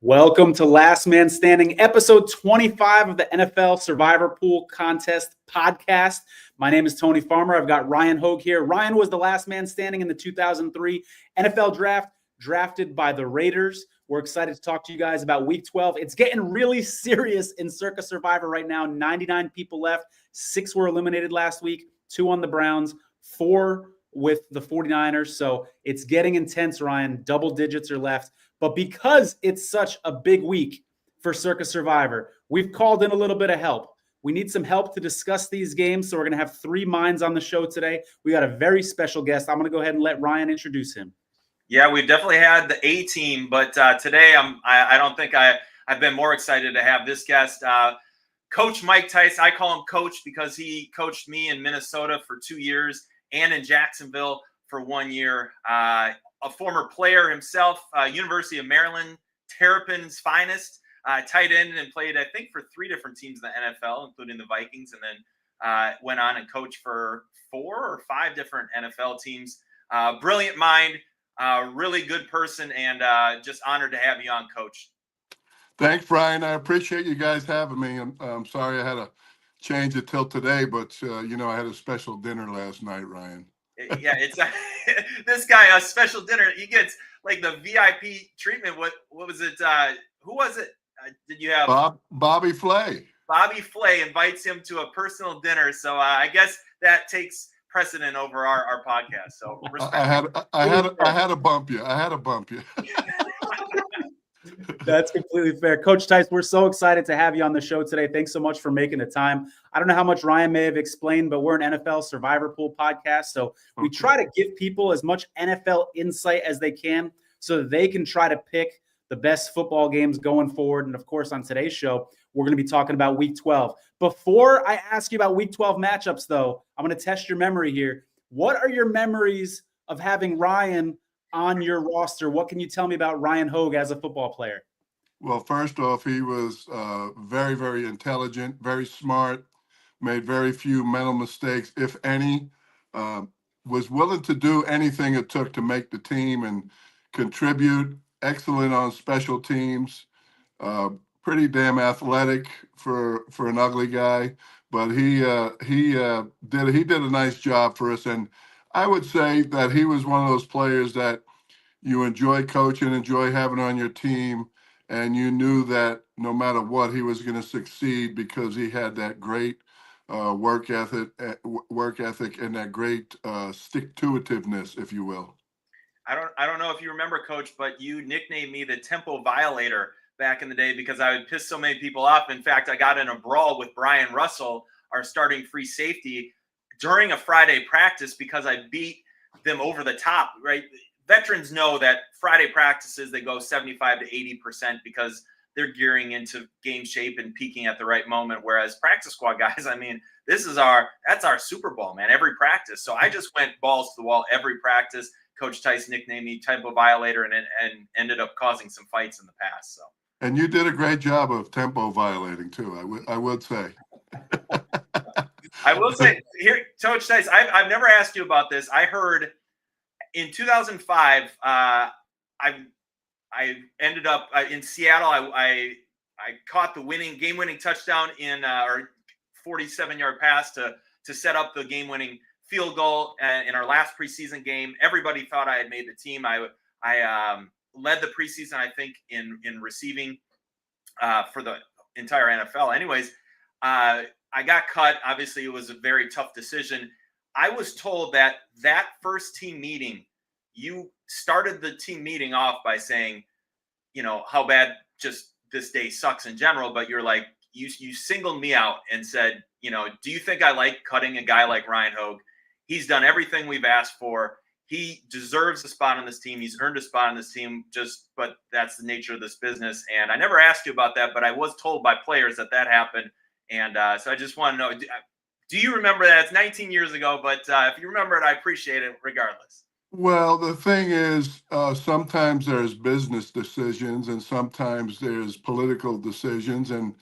Welcome to Last Man Standing, episode 25 of the NFL Survivor Pool Contest podcast. My name is Tony Farmer. I've got Ryan Hogue here. Ryan was the last man standing in the 2003 NFL Draft, drafted by the Raiders. We're excited to talk to you guys about Week 12. It's getting really serious in Circus Survivor right now. 99 people left. 6 were eliminated last week, 2 on the Browns, 4 with the 49ers. So it's getting intense, Ryan. Double digits are left. But because it's such a big week for Circus Survivor, we've called in a little bit of help. We need some help to discuss these games, so we're going to have 3 minds on the show today. We got a very special guest. I'm going to go ahead and let Ryan introduce him. Yeah, we've definitely had the A team, but today I don't think I've been more excited to have this guest. Coach Mike Tice. I call him Coach because he coached me in Minnesota for 2 years and in Jacksonville for 1 year. A former player himself, University of Maryland, Terrapin's finest, tight end, and played, I think, for 3 different teams in the NFL, including the Vikings, and then went on and coached for 4 or 5 different NFL teams. Brilliant mind, really good person, and just honored to have you on, Coach. Thanks, Brian. I appreciate you guys having me. I'm sorry I had to change it till today, but, I had a special dinner last night, Ryan. Yeah, it's this guy, a special dinner. He gets like the VIP treatment. What was it? Who was it? Did you have Bobby Flay? Bobby Flay invites him to a personal dinner. So I guess that takes precedent over our podcast. So I had to bump you. That's completely fair. Coach Tice, we're so excited to have you on the show today. Thanks so much for making the time. I don't know how much Ryan may have explained, but we're an NFL Survivor Pool podcast. So we try to give people as much NFL insight as they can so that they can try to pick the best football games going forward. And of course, on today's show, we're going to be talking about Week 12. Before I ask you about Week 12 matchups, though, I'm going to test your memory here. What are your memories of having Ryan on your roster? What can you tell me about Ryan Hogue as a football player? Well, first off, he was very, very intelligent, very smart, made very few mental mistakes, if any, was willing to do anything it took to make the team and contribute, excellent on special teams, pretty damn athletic for an ugly guy, but he did a nice job for us. And I would say that he was one of those players that you enjoy coaching, enjoy having on your team, and you knew that no matter what, he was going to succeed because he had that great work ethic and that great stick-to-itiveness, if you will. I don't know if you remember, Coach, but you nicknamed me the Tempo Violator back in the day because I would piss so many people off. In fact, I got in a brawl with Brian Russell, our starting free safety, during a Friday practice because I beat them over the top, right? Veterans know that Friday practices, they go 75 to 80% because they're gearing into game shape and peaking at the right moment. Whereas practice squad guys, I mean, that's our Super Bowl, man, every practice. So I just went balls to the wall every practice. Coach Tice nicknamed me Tempo Violator and ended up causing some fights in the past. So. And you did a great job of tempo violating too, I would say. I will say here, Coach Tice, I've never asked you about this. I heard in 2005, I ended up in Seattle. I caught the game-winning touchdown in our 47-yard pass to set up the game-winning field goal in our last preseason game. Everybody thought I had made the team. I led the preseason, I think, in receiving for the entire NFL. Anyways, I got cut. Obviously, it was a very tough decision. I was told that first team meeting, you started the team meeting off by saying, how bad just this day sucks in general, but you're like, you singled me out and said, do you think I like cutting a guy like Ryan Hogue? He's done everything we've asked for. He deserves a spot on this team. He's earned a spot on this team, but that's the nature of this business. And I never asked you about that, but I was told by players that happened. And so I just want to know, do you remember that? It's 19 years ago, but if you remember it, I appreciate it regardless. Well, the thing is, sometimes there's business decisions and sometimes there's political decisions. And,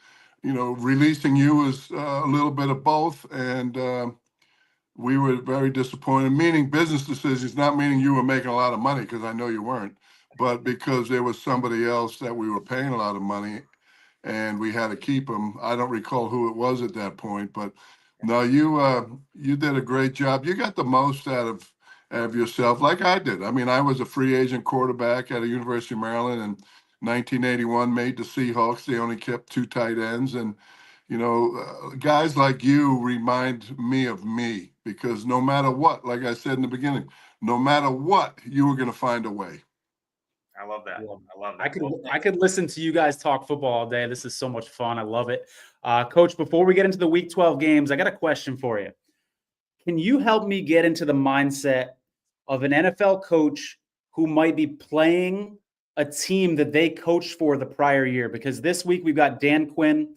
releasing you was a little bit of both. And we were very disappointed, meaning business decisions, not meaning you were making a lot of money, because I know you weren't. but because there was somebody else that we were paying a lot of money and we had to keep him. I don't recall who it was at that point, but no, you did a great job. You got the most out of yourself, like I did. I mean, I was a free agent quarterback at the University of Maryland in 1981, made the Seahawks. They only kept 2 tight ends, and guys like you remind me of me, because no matter what, like I said in the beginning, no matter what, you were going to find a way. I love that. I love that. I could listen to you guys talk football all day. This is so much fun. I love it. Coach, before we get into the Week 12 games, I got a question for you. Can you help me get into the mindset of an NFL coach who might be playing a team that they coached for the prior year? Because this week we've got Dan Quinn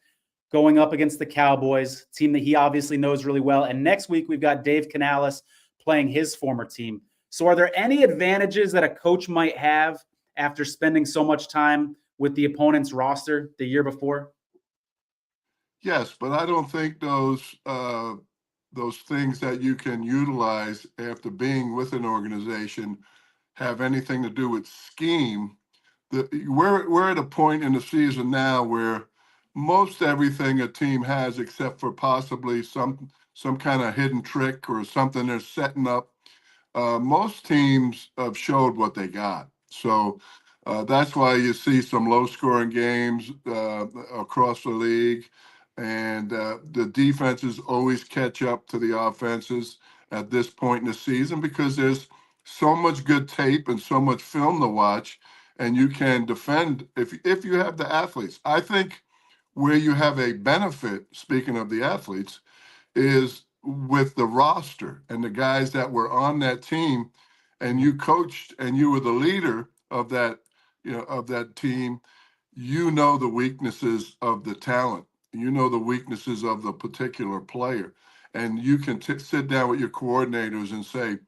going up against the Cowboys, team that he obviously knows really well. And next week we've got Dave Canales playing his former team. So are there any advantages that a coach might have after spending so much time with the opponent's roster the year before? Yes, but I don't think those things that you can utilize after being with an organization have anything to do with scheme. We're at a point in the season now where most everything a team has, except for possibly some kind of hidden trick or something they're setting up, most teams have showed what they got. So that's why you see some low-scoring games across the league, and the defenses always catch up to the offenses at this point in the season, because there's so much good tape and so much film to watch, and you can defend if you have the athletes. I think where you have a benefit, speaking of the athletes, is with the roster and the guys that were on that team, and you coached and you were the leader of that, of that team. The weaknesses of the talent, the weaknesses of the particular player, and you can sit down with your coordinators and say,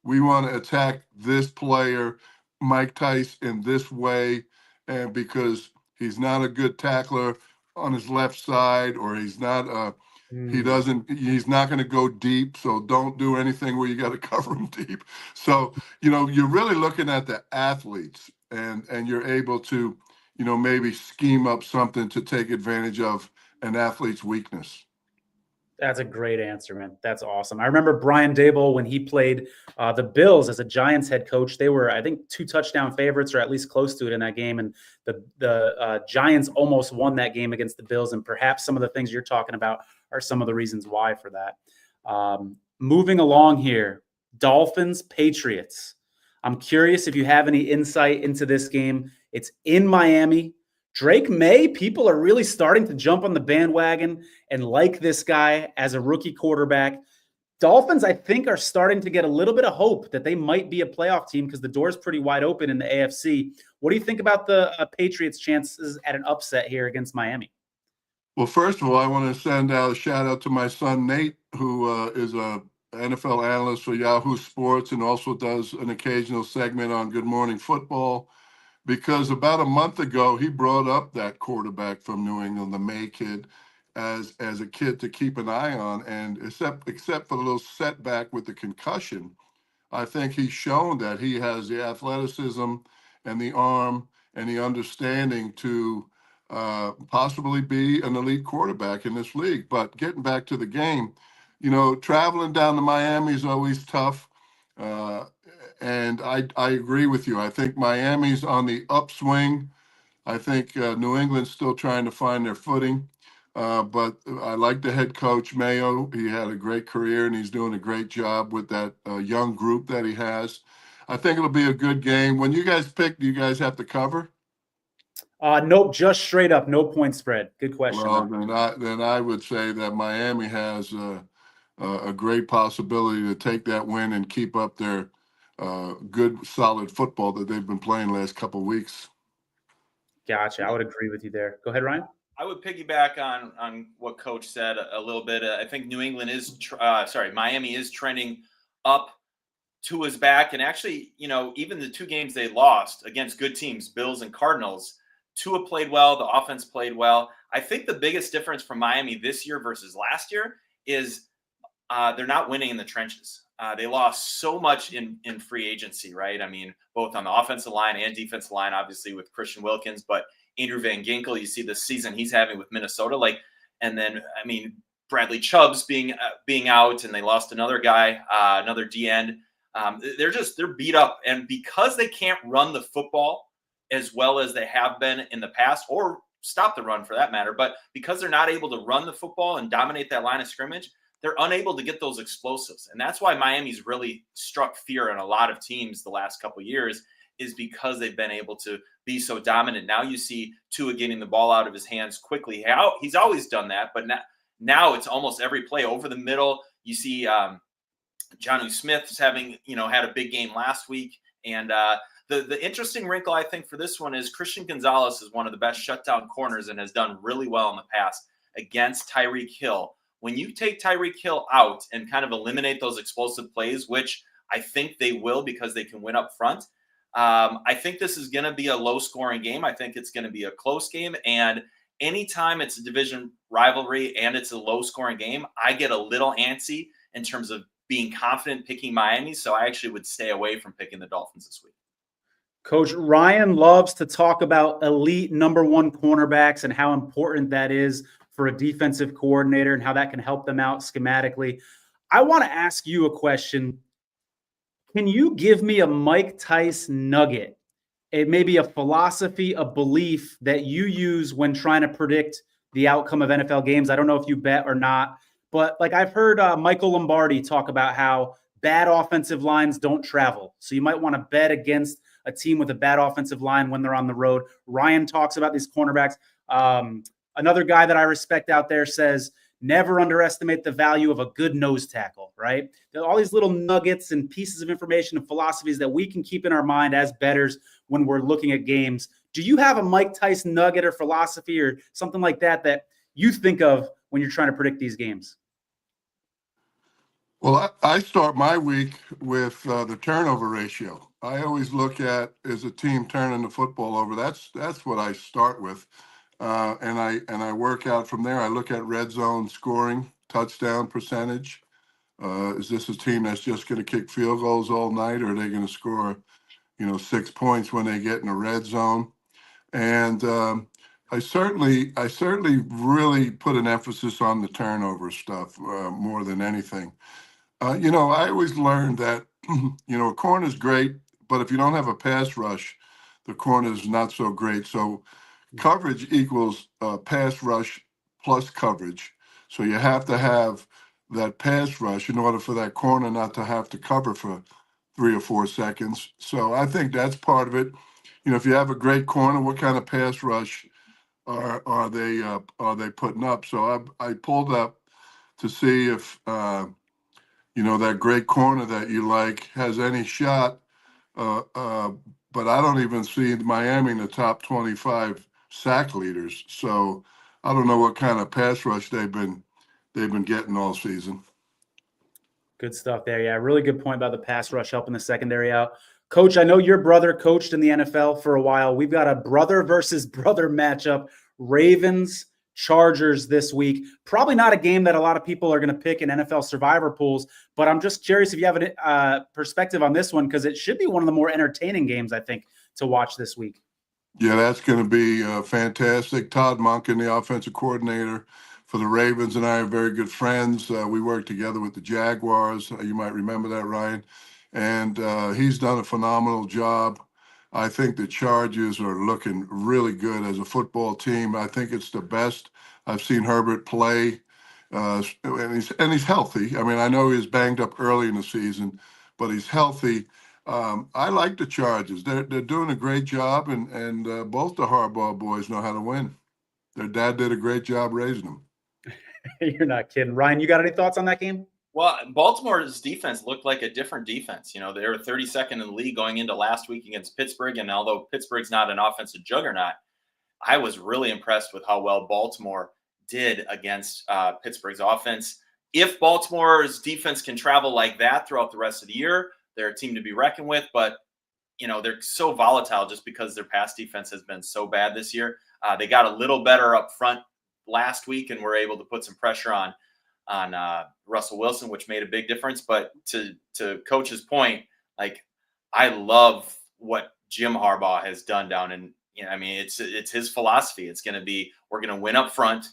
we want to attack this player, Mike Tice, in this way, and because he's not a good tackler on his left side, or he's not he's not going to go deep, so don't do anything where you got to cover him deep. So you're really looking at the athletes, and you're able to maybe scheme up something to take advantage of an athlete's weakness. That's a great answer, man. That's awesome. I remember Brian Daboll when he played the Bills as a Giants head coach. They were, I think, 2 touchdown favorites, or at least close to it in that game. And the Giants almost won that game against the Bills. And perhaps some of the things you're talking about are some of the reasons why for that. Moving along here, Dolphins, Patriots. I'm curious if you have any insight into this game. It's in Miami. Drake May, people are really starting to jump on the bandwagon and like this guy as a rookie quarterback. Dolphins, I think, are starting to get a little bit of hope that they might be a playoff team because the door's pretty wide open in the AFC. What do you think about the Patriots' chances at an upset here against Miami? Well, first of all, I want to send out a shout out to my son, Nate, who is a NFL analyst for Yahoo Sports and also does an occasional segment on Good Morning Football. Because about a month ago, he brought up that quarterback from New England, the May kid, as a kid to keep an eye on. And except for the little setback with the concussion, I think he's shown that he has the athleticism and the arm and the understanding to possibly be an elite quarterback in this league. But getting back to the game, traveling down to Miami is always tough. And I agree with you. I think Miami's on the upswing. I think New England's still trying to find their footing. But I like the head coach, Mayo. He had a great career, and he's doing a great job with that young group that he has. I think it'll be a good game. When you guys pick, do you guys have to cover? Nope, just straight up, no point spread. Good question. Well, then I would say that Miami has a great possibility to take that win and keep up their good, solid football that they've been playing the last couple of weeks. Gotcha. I would agree with you there. Go ahead, Ryan. I would piggyback on what Coach said a little bit. I think Miami is trending up. Tua's back, and actually, even the 2 games they lost against good teams, Bills and Cardinals, Tua played well. The offense played well. I think the biggest difference from Miami this year versus last year is they're not winning in the trenches. They lost so much in free agency, right? I mean, both on the offensive line and defensive line, obviously with Christian Wilkins, but Andrew Van Ginkel, you see the season he's having with Minnesota, and then I mean Bradley Chubb's being out, and they lost another guy, another D end. They're beat up, and because they can't run the football as well as they have been in the past, or stop the run for that matter, but because they're not able to run the football and dominate that line of scrimmage, they're unable to get those explosives. And that's why Miami's really struck fear in a lot of teams the last couple of years, is because they've been able to be so dominant. Now you see Tua getting the ball out of his hands quickly. He's always done that, but now it's almost every play over the middle. You see Jonnu Smith's having, had a big game last week. And the interesting wrinkle, I think, for this one is Christian Gonzalez is one of the best shutdown corners and has done really well in the past against Tyreek Hill. When you take Tyreek Hill out and kind of eliminate those explosive plays, which I think they will because they can win up front, I think this is going to be a low-scoring game. I think it's going to be a close game. And anytime it's a division rivalry and it's a low-scoring game, I get a little antsy in terms of being confident picking Miami. So I actually would stay away from picking the Dolphins this week. Coach Ryan loves to talk about elite number one cornerbacks and how important that is for a defensive coordinator and how that can help them out schematically. I want to ask you a question. Can you give me a Mike Tice nugget? It may be a philosophy, a belief that you use when trying to predict the outcome of NFL games. I don't know if you bet or not, but I've heard Michael Lombardi talk about how bad offensive lines don't travel. So you might want to bet against a team with a bad offensive line when they're on the road. Ryan talks about these cornerbacks. Another guy that I respect out there says, never underestimate the value of a good nose tackle, right? There are all these little nuggets and pieces of information and philosophies that we can keep in our mind as bettors when we're looking at games. Do you have a Mike Tice nugget or philosophy or something like that you think of when you're trying to predict these games? Well, I start my week with the turnover ratio. I always look at, is a team turning the football over? That's what I start with. And I work out from there. I look at red zone scoring, touchdown percentage. Is this a team that's just going to kick field goals all night, or are they going to score, 6 points when they get in the red zone? And I certainly really put an emphasis on the turnover stuff more than anything. I always learned that, a corner's great, but if you don't have a pass rush, the corner's not so great. So coverage equals pass rush plus coverage. So you have to have that pass rush in order for that corner not to have to cover for 3 or 4 seconds. So I think that's part of it. If you have a great corner, what kind of pass rush are they putting up? So I pulled up to see if that great corner that you like has any shot. But I don't even see Miami in the top 25 sack leaders. So I don't know what kind of pass rush they've been getting all season. Good stuff there. Yeah, really good point about the pass rush helping the secondary out. Coach, I know your brother coached in the NFL for a while. We've got a brother versus brother matchup, Ravens Chargers this week. Probably not a game that a lot of people are going to pick in NFL survivor pools, but I'm just curious if you have a perspective on this one, because it should be one of the more entertaining games, I think, to watch this week. Yeah, that's going to be fantastic. Todd Monken, the offensive coordinator for the Ravens, and I are very good friends. We worked together with the Jaguars. You might remember that, Ryan. And he's done a phenomenal job. I think the Chargers are looking really good as a football team. I think it's the best I've seen Herbert play, and he's healthy. I mean, I know he was banged up early in the season, but he's healthy. I like the Chargers. They're doing a great job, and both the Harbaugh boys know how to win. Their dad did a great job raising them. You're not kidding. Ryan, you got any thoughts on that game? Well, Baltimore's defense looked like a different defense. They were 32nd in the league going into last week against Pittsburgh. And although Pittsburgh's not an offensive juggernaut, I was really impressed with how well Baltimore did against Pittsburgh's offense. If Baltimore's defense can travel like that throughout the rest of the year, they're a team to be reckoned with. But, they're so volatile just because their pass defense has been so bad this year. They got a little better up front last week and were able to put some pressure on on Russell Wilson, which made a big difference. But to Coach's point, like, I love what Jim Harbaugh has done down in, I mean, it's his philosophy. It's going to be, we're going to win up front.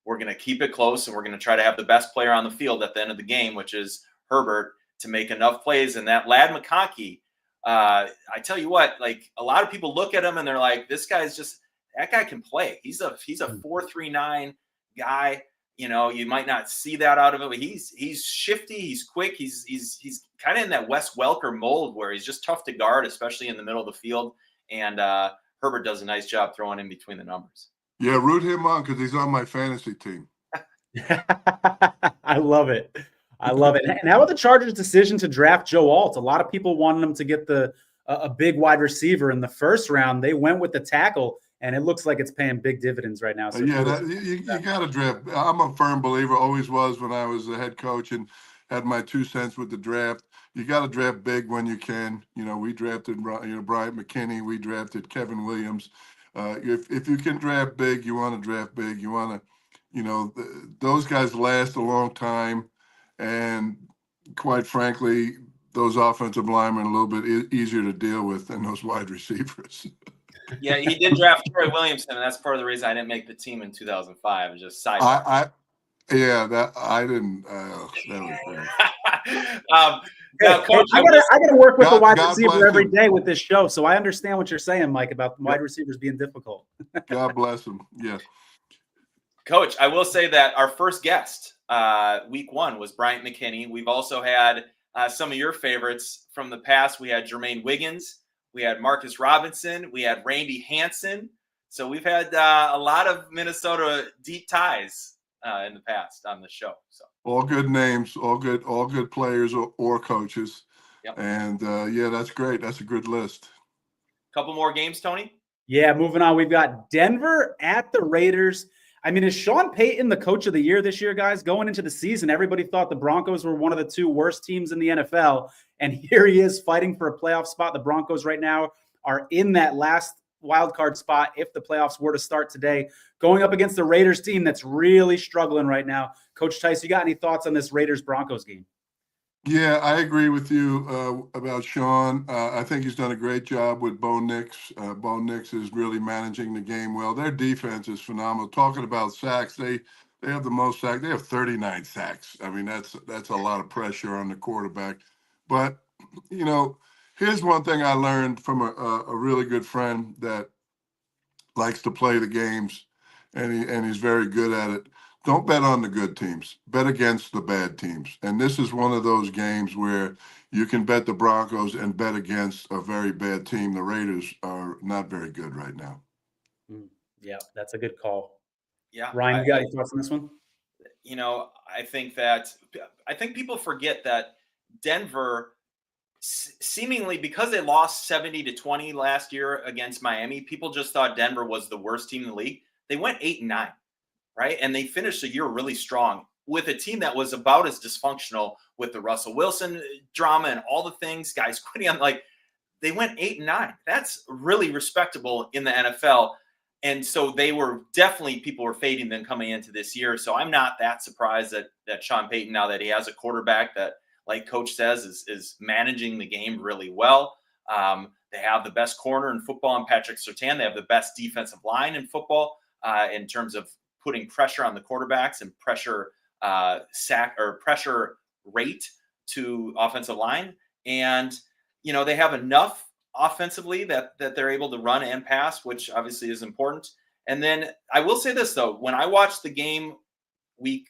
We're going to keep it close, and we're going to try to have the best player on the field at the end of the game, which is Herbert, to make enough plays. And that lad McConkey, I tell you what, like, a lot of people look at him and they're like, that guy can play. He's a 4.39 guy. You might not see that out of him, but he's shifty. He's quick. He's kind of in that Wes Welker mold where he's just tough to guard, especially in the middle of the field. And Herbert does a nice job throwing in between the numbers. Yeah, root him on because he's on my fantasy team. I love it. I love it. And how about the Chargers' decision to draft Joe Alt? A lot of people wanted him to get a big wide receiver in the first round. They went with the tackle, and it looks like it's paying big dividends right now. So you got to draft. I'm a firm believer, always was when I was the head coach and had my 2 cents with the draft. You got to draft big when you can. We drafted Bryant McKinney. We drafted Kevin Williams. If you can draft big, you want to draft big. You want to, those guys last a long time. And quite frankly, those offensive linemen are a little bit easier to deal with than those wide receivers. Yeah, he did draft Troy Williamson, and that's part of the reason I didn't make the team in 2005. It's just side. I didn't. That was bad. Now, Coach, I gotta work with the wide receiver every him. day with this show, so I understand what you're saying, Mike, about wide receivers being difficult. God bless him. Yes. Coach, I will say that our first guest week 1 was Bryant McKinney. We've also had some of your favorites from the past. We had Jermaine Wiggins. We had Marcus Robinson. We had Randy Hansen. So we've had a lot of Minnesota deep ties in the past on the show. So all good names, all good players or coaches. Yep. And that's great. That's a good list. Couple more games, Tony? Yeah, moving on. We've got Denver at the Raiders. I mean, is Sean Payton the coach of the year this year, guys? Going into the season, everybody thought the Broncos were one of the 2 worst teams in the NFL. And here he is fighting for a playoff spot. The Broncos right now are in that last wild card spot if the playoffs were to start today, going up against the Raiders team that's really struggling right now. Coach Tice, you got any thoughts on this Raiders-Broncos game? Yeah, I agree with you about Sean. I think he's done a great job with Bo Nix. Bo Nix is really managing the game well. Their defense is phenomenal. Talking about sacks, they have the most sacks. They have 39 sacks. I mean, that's a lot of pressure on the quarterback. But, here's one thing I learned from a really good friend that likes to play the games, and he's very good at it. Don't bet on the good teams. Bet against the bad teams. And this is one of those games where you can bet the Broncos and bet against a very bad team. The Raiders are not very good right now. Yeah, that's a good call. Yeah. Ryan, you got any thoughts on this one? I think people forget that Denver, seemingly because they lost 70-20 last year against Miami, people just thought Denver was the worst team in the league. They went 8-9. Right. And they finished the year really strong with a team that was about as dysfunctional with the Russell Wilson drama and all the things, guys quitting on, like, they went 8-9. That's really respectable in the NFL. And so people were fading them coming into this year. So I'm not that surprised that Sean Payton, now that he has a quarterback that, like Coach says, is managing the game really well. They have the best corner in football in Patrick Surtain. They have the best defensive line in football in terms of putting pressure on the quarterbacks and pressure rate to offensive line. And, they have enough offensively that they're able to run and pass, which obviously is important. And then I will say this, though, when I watched the game week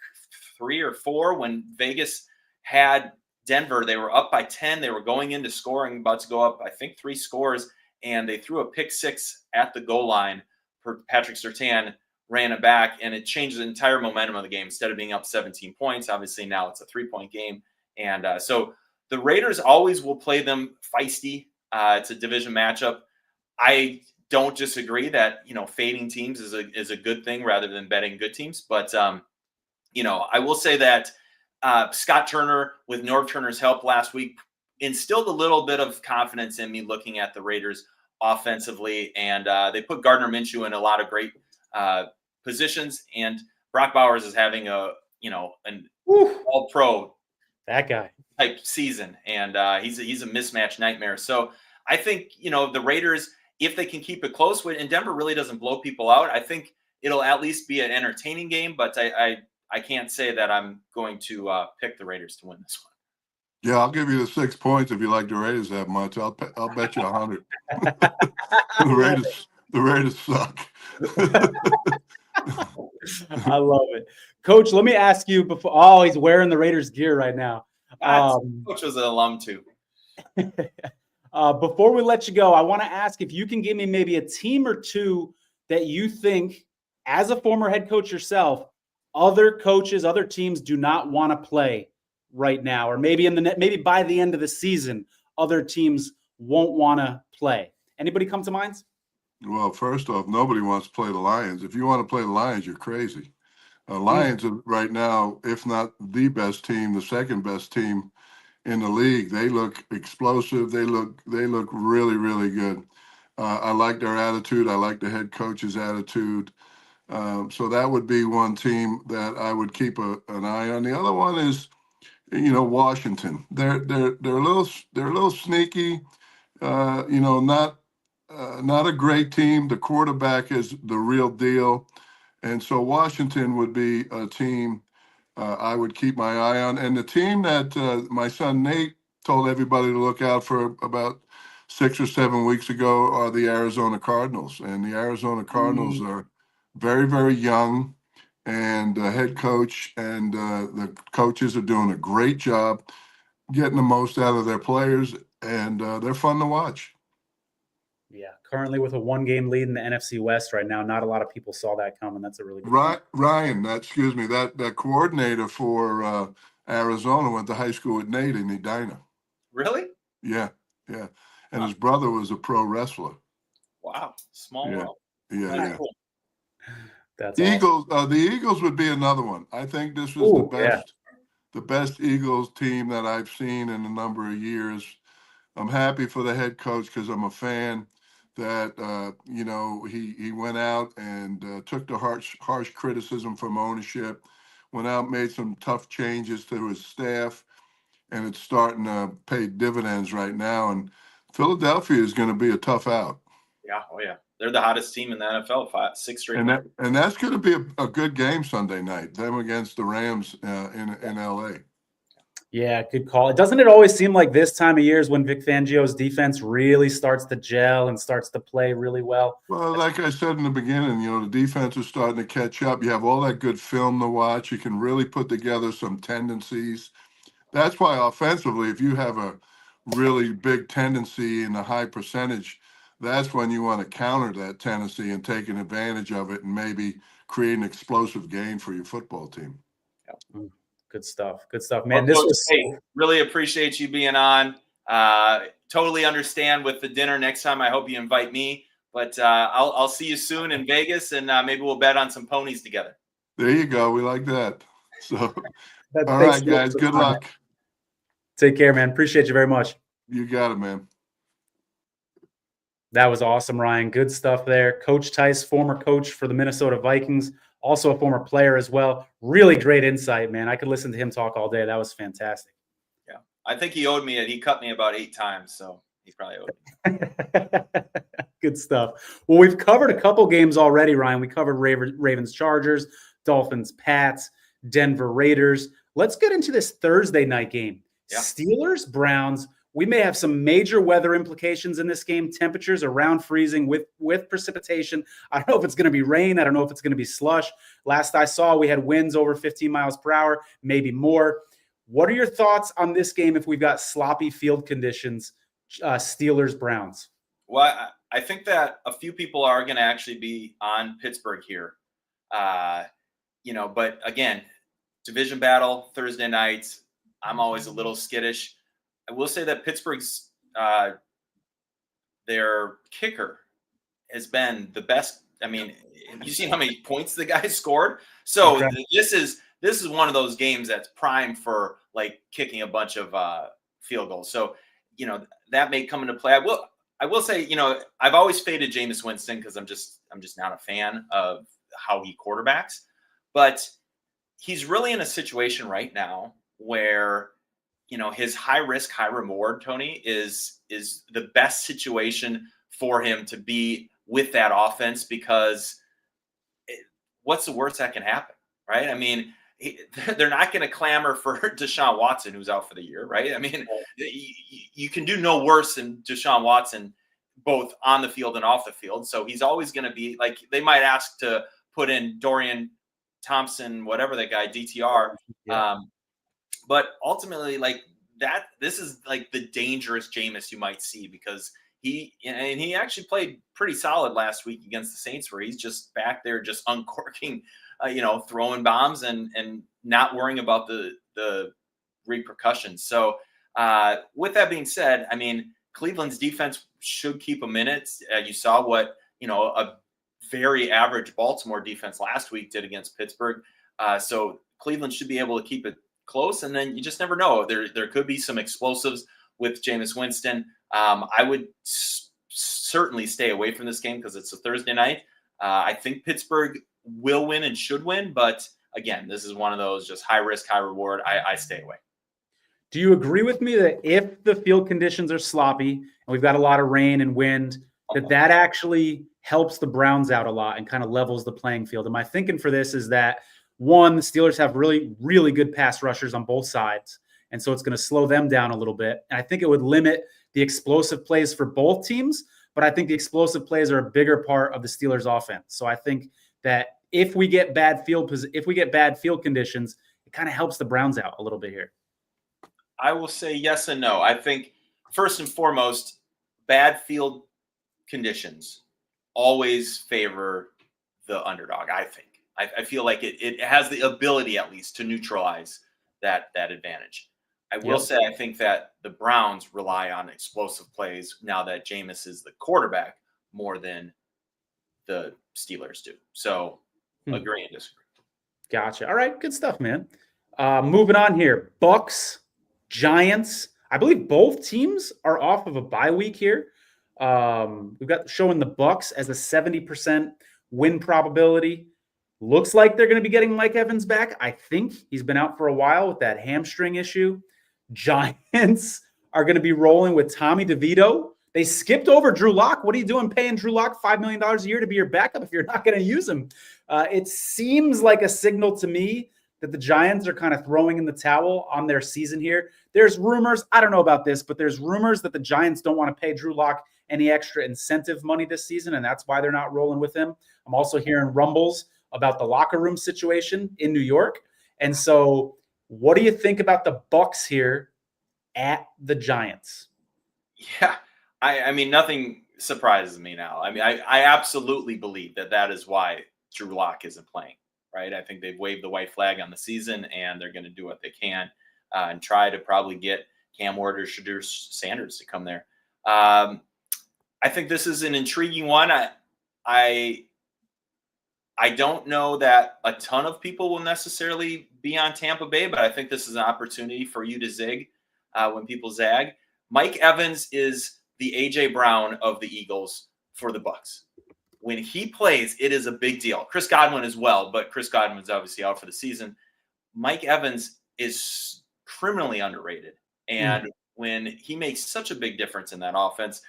3 or 4, when Vegas had Denver, they were up by 10. They were going into scoring, about to go up, I think, 3 scores. And they threw a pick 6 at the goal line for Patrick Surtain, ran it back, and it changed the entire momentum of the game. Instead of being up 17 points, obviously now it's a 3-point game. And so the Raiders always will play them feisty. It's a division matchup. I don't disagree that, fading teams is a good thing rather than betting good teams. But, I will say that Scott Turner, with Norv Turner's help last week, instilled a little bit of confidence in me looking at the Raiders offensively. And they put Gardner Minshew in a lot of great positions, and Brock Bowers is having a an Woo, all-pro that guy. type season, and he's a mismatch nightmare. So I think the Raiders, if they can keep it close, and Denver really doesn't blow people out, I think it'll at least be an entertaining game. But I can't say that I'm going to pick the Raiders to win this one. Yeah, I'll give you the 6 points if you like the Raiders that much. I'll bet you 100. The Raiders suck. I love it. Coach, let me ask you before. Oh, he's wearing the Raiders gear right now. Coach was an alum too. Before we let you go, I want to ask if you can give me maybe a team or two that you think, as a former head coach yourself, other coaches, other teams do not want to play right now, or maybe maybe by the end of the season, other teams won't want to play. Anybody come to mind? Well, first off, nobody wants to play the Lions. If you want to play the Lions, you're crazy. Lions are right now, if not the best team, the second best team in the league. They look explosive. They look really, really good. I like their attitude. I like the head coach's attitude. So that would be one team that I would keep an eye on. The other one is, Washington. They're a little sneaky. Not a great team. The quarterback is the real deal. And so Washington would be a team I would keep my eye on. And the team that my son Nate told everybody to look out for about 6 or 7 weeks ago are the Arizona Cardinals. And the Arizona Cardinals are very, very young. And the head coach and the coaches are doing a great job getting the most out of their players. And they're fun to watch. Yeah, currently with a 1-game lead in the NFC West right now. Not a lot of people saw that coming. That's a really good Ryan, that coordinator for Arizona went to high school with Nate in Edina. Really? Yeah. And his brother was a pro wrestler. Wow, small world. Yeah. Cool. That's Eagles. awesome. The Eagles would be another one. I think this was the best Eagles team that I've seen in a number of years. I'm happy for the head coach because I'm a fan. That he went out and took the harsh criticism from ownership, went out, made some tough changes to his staff, and it's starting to pay dividends right now. And Philadelphia is going to be a tough out. Yeah, they're the hottest team in the NFL. 6 straight. And that's going to be a good game Sunday night. Them against the Rams in LA. Yeah, good call. Doesn't it always seem like this time of year is when Vic Fangio's defense really starts to gel and starts to play really well? Well, like I said in the beginning, the defense is starting to catch up. You have all that good film to watch. You can really put together some tendencies. That's why offensively, if you have a really big tendency and a high percentage, that's when you want to counter that tendency and take an advantage of it and maybe create an explosive game for your football team. Yeah. Good stuff, man. Well, Coach, really appreciate you being on. Totally understand with the dinner next time. I hope you invite me, but I'll see you soon in Vegas, and maybe we'll bet on some ponies together. There you go. We like that. So, all right, guys. Good luck. Take care, man. Appreciate you very much. You got it, man. That was awesome, Ryan. Good stuff there. Coach Tice, former coach for the Minnesota Vikings, also a former player as well. Really great insight, man. I could listen to him talk all day. That was fantastic. Yeah. I think he owed me it. He cut me about 8 times, so he probably owed me. Good stuff. Well, we've covered a couple games already, Ryan. We covered Ravens, Chargers, Dolphins, Pats, Denver Raiders. Let's get into this Thursday night game. Yeah. Steelers, Browns. We may have some major weather implications in this game. Temperatures around freezing with precipitation. I don't know if it's going to be rain. I don't know if it's going to be slush. Last I saw, we had winds over 15 miles per hour, maybe more. What are your thoughts on this game if we've got sloppy field conditions, Steelers, Browns? Well, I think that a few people are going to actually be on Pittsburgh here. But again, division battle, Thursday nights, I'm always a little skittish. I will say that Pittsburgh's their kicker has been the best. I mean, you see how many points the guy scored. So okay. This is one of those games that's prime for like kicking a bunch of field goals. So that may come into play. I will say I've always faded Jameis Winston because I'm just not a fan of how he quarterbacks. But he's really in a situation right now where, his high risk, high reward, Tony, is the best situation for him to be with that offense, because what's the worst that can happen, right? I mean, they're not going to clamor for Deshaun Watson, who's out for the year, right? I mean, you can do no worse than Deshaun Watson, both on the field and off the field. So he's always going to be like, they might ask to put in Dorian Thompson, whatever that guy, DTR. Yeah. But ultimately, like this is like the dangerous Jameis you might see, because he actually played pretty solid last week against the Saints, where he's just back there, just uncorking, throwing bombs and not worrying about the repercussions. So with that being said, I mean, Cleveland's defense should keep them in it. You saw what, a very average Baltimore defense last week did against Pittsburgh. So Cleveland should be able to keep it close. And then you just never know. There could be some explosives with Jameis Winston. I would certainly stay away from this game because it's a Thursday night. I think Pittsburgh will win and should win. But again, this is one of those just high risk, high reward. I stay away. Do you agree with me that if the field conditions are sloppy and we've got a lot of rain and wind, that actually helps the Browns out a lot and kind of levels the playing field? And my thinking for this is that, one, the Steelers have really, really good pass rushers on both sides. And so it's going to slow them down a little bit. And I think it would limit the explosive plays for both teams. But I think the explosive plays are a bigger part of the Steelers offense. So I think that if we get bad field conditions, it kind of helps the Browns out a little bit here. I will say yes and no. I think first and foremost, bad field conditions always favor the underdog. I think. I feel like it has the ability at least to neutralize that advantage. I will say I think that the Browns rely on explosive plays now that Jameis is the quarterback more than the Steelers do. So agree and disagree. Gotcha. All right. Good stuff, man. Moving on here. Bucs, Giants. I believe both teams are off of a bye week here. We've got showing the Bucs as a 70% win probability. Looks like they're going to be getting Mike Evans back. I think he's been out for a while with that hamstring issue. Giants are going to be rolling with Tommy DeVito. They skipped over Drew Lock. What are you doing paying Drew Lock $5 million a year to be your backup if you're not going to use him? It seems like a signal to me that the Giants are kind of throwing in the towel on their season here. There's rumors, I don't know about this, but there's rumors that the Giants don't want to pay Drew Lock any extra incentive money this season, and that's why they're not rolling with him. I'm also hearing rumbles about the locker room situation in New York. And so what do you think about the Bucs here at the Giants? Yeah, I mean, nothing surprises me now. I mean, I absolutely believe that is why Drew Lock isn't playing, right? I think they've waved the white flag on the season, and they're going to do what they can and try to probably get Cam Ward or Shadur Sanders to come there. I think this is an intriguing one. I don't know that a ton of people will necessarily be on Tampa Bay, but I think this is an opportunity for you to zig when people zag. Mike Evans is the A.J. Brown of the Eagles for the Bucs. When he plays, it is a big deal. Chris Godwin as well, but Chris Godwin's obviously out for the season. Mike Evans is criminally underrated. And when he makes such a big difference in that offense,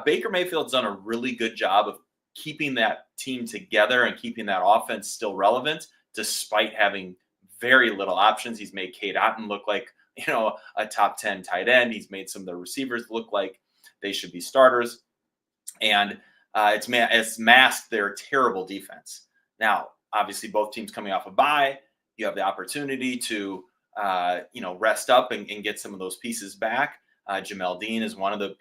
Baker Mayfield's done a really good job of keeping that team together and keeping that offense still relevant, despite having very little options. He's made Cade Otton look like, a top 10 tight end. He's made some of the receivers look like they should be starters. And it's masked their terrible defense. Now, obviously, both teams coming off a bye, you have the opportunity to, rest up and get some of those pieces back. Jamel Dean is one of the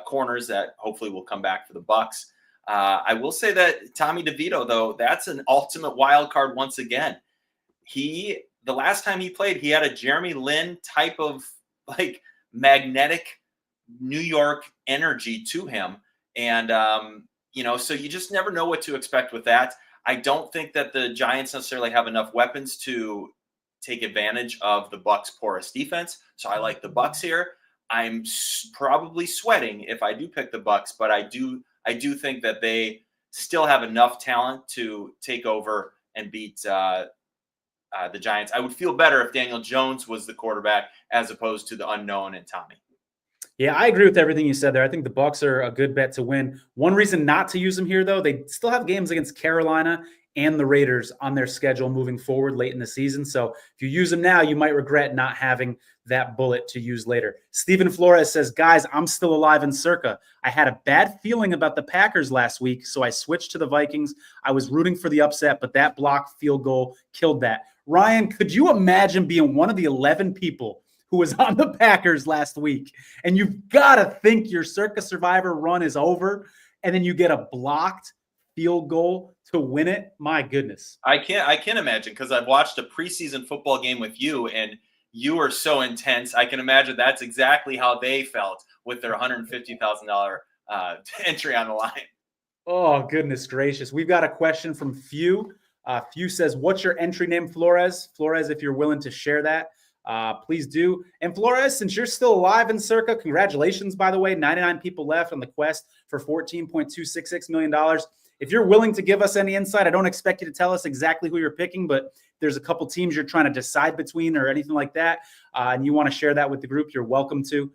corners that hopefully will come back for the Bucs. I will say that Tommy DeVito, though, that's an ultimate wild card once again. The last time he played, he had a Jeremy Lin type of like magnetic New York energy to him. And, so you just never know what to expect with that. I don't think that the Giants necessarily have enough weapons to take advantage of the Bucs' porous defense. So I like the Bucs here. I'm probably sweating if I do pick the Bucs, but I do think that they still have enough talent to take over and beat the Giants. I would feel better if Daniel Jones was the quarterback as opposed to the unknown and Tommy. Yeah, I agree with everything you said there. I think the Bucs are a good bet to win. One reason not to use them here, though, they still have games against Carolina and the Raiders on their schedule moving forward late in the season. So if you use them now, you might regret not having that bullet to use later. Steven Flores says, guys, I'm still alive in Circa. I had a bad feeling about the Packers last week, so I switched to the Vikings. I was rooting for the upset, but that blocked field goal killed that. Ryan, could you imagine being one of the 11 people who was on the Packers last week, and you've got to think your Circus Survivor run is over, and then you get a blocked field goal to win it? My goodness. I can't imagine, because I've watched a preseason football game with you, and you are so intense. I can imagine that's exactly how they felt with their $150,000 entry on the line. Oh, goodness gracious. We've got a question from Few. Few says, what's your entry name, Flores? Flores, if you're willing to share that, please do. And Flores, since you're still alive in Circa, congratulations, by the way. 99 people left on the quest for $14.266 million. If you're willing to give us any insight, I don't expect you to tell us exactly who you're picking, but there's a couple teams you're trying to decide between or anything like that, and you want to share that with the group, you're welcome to.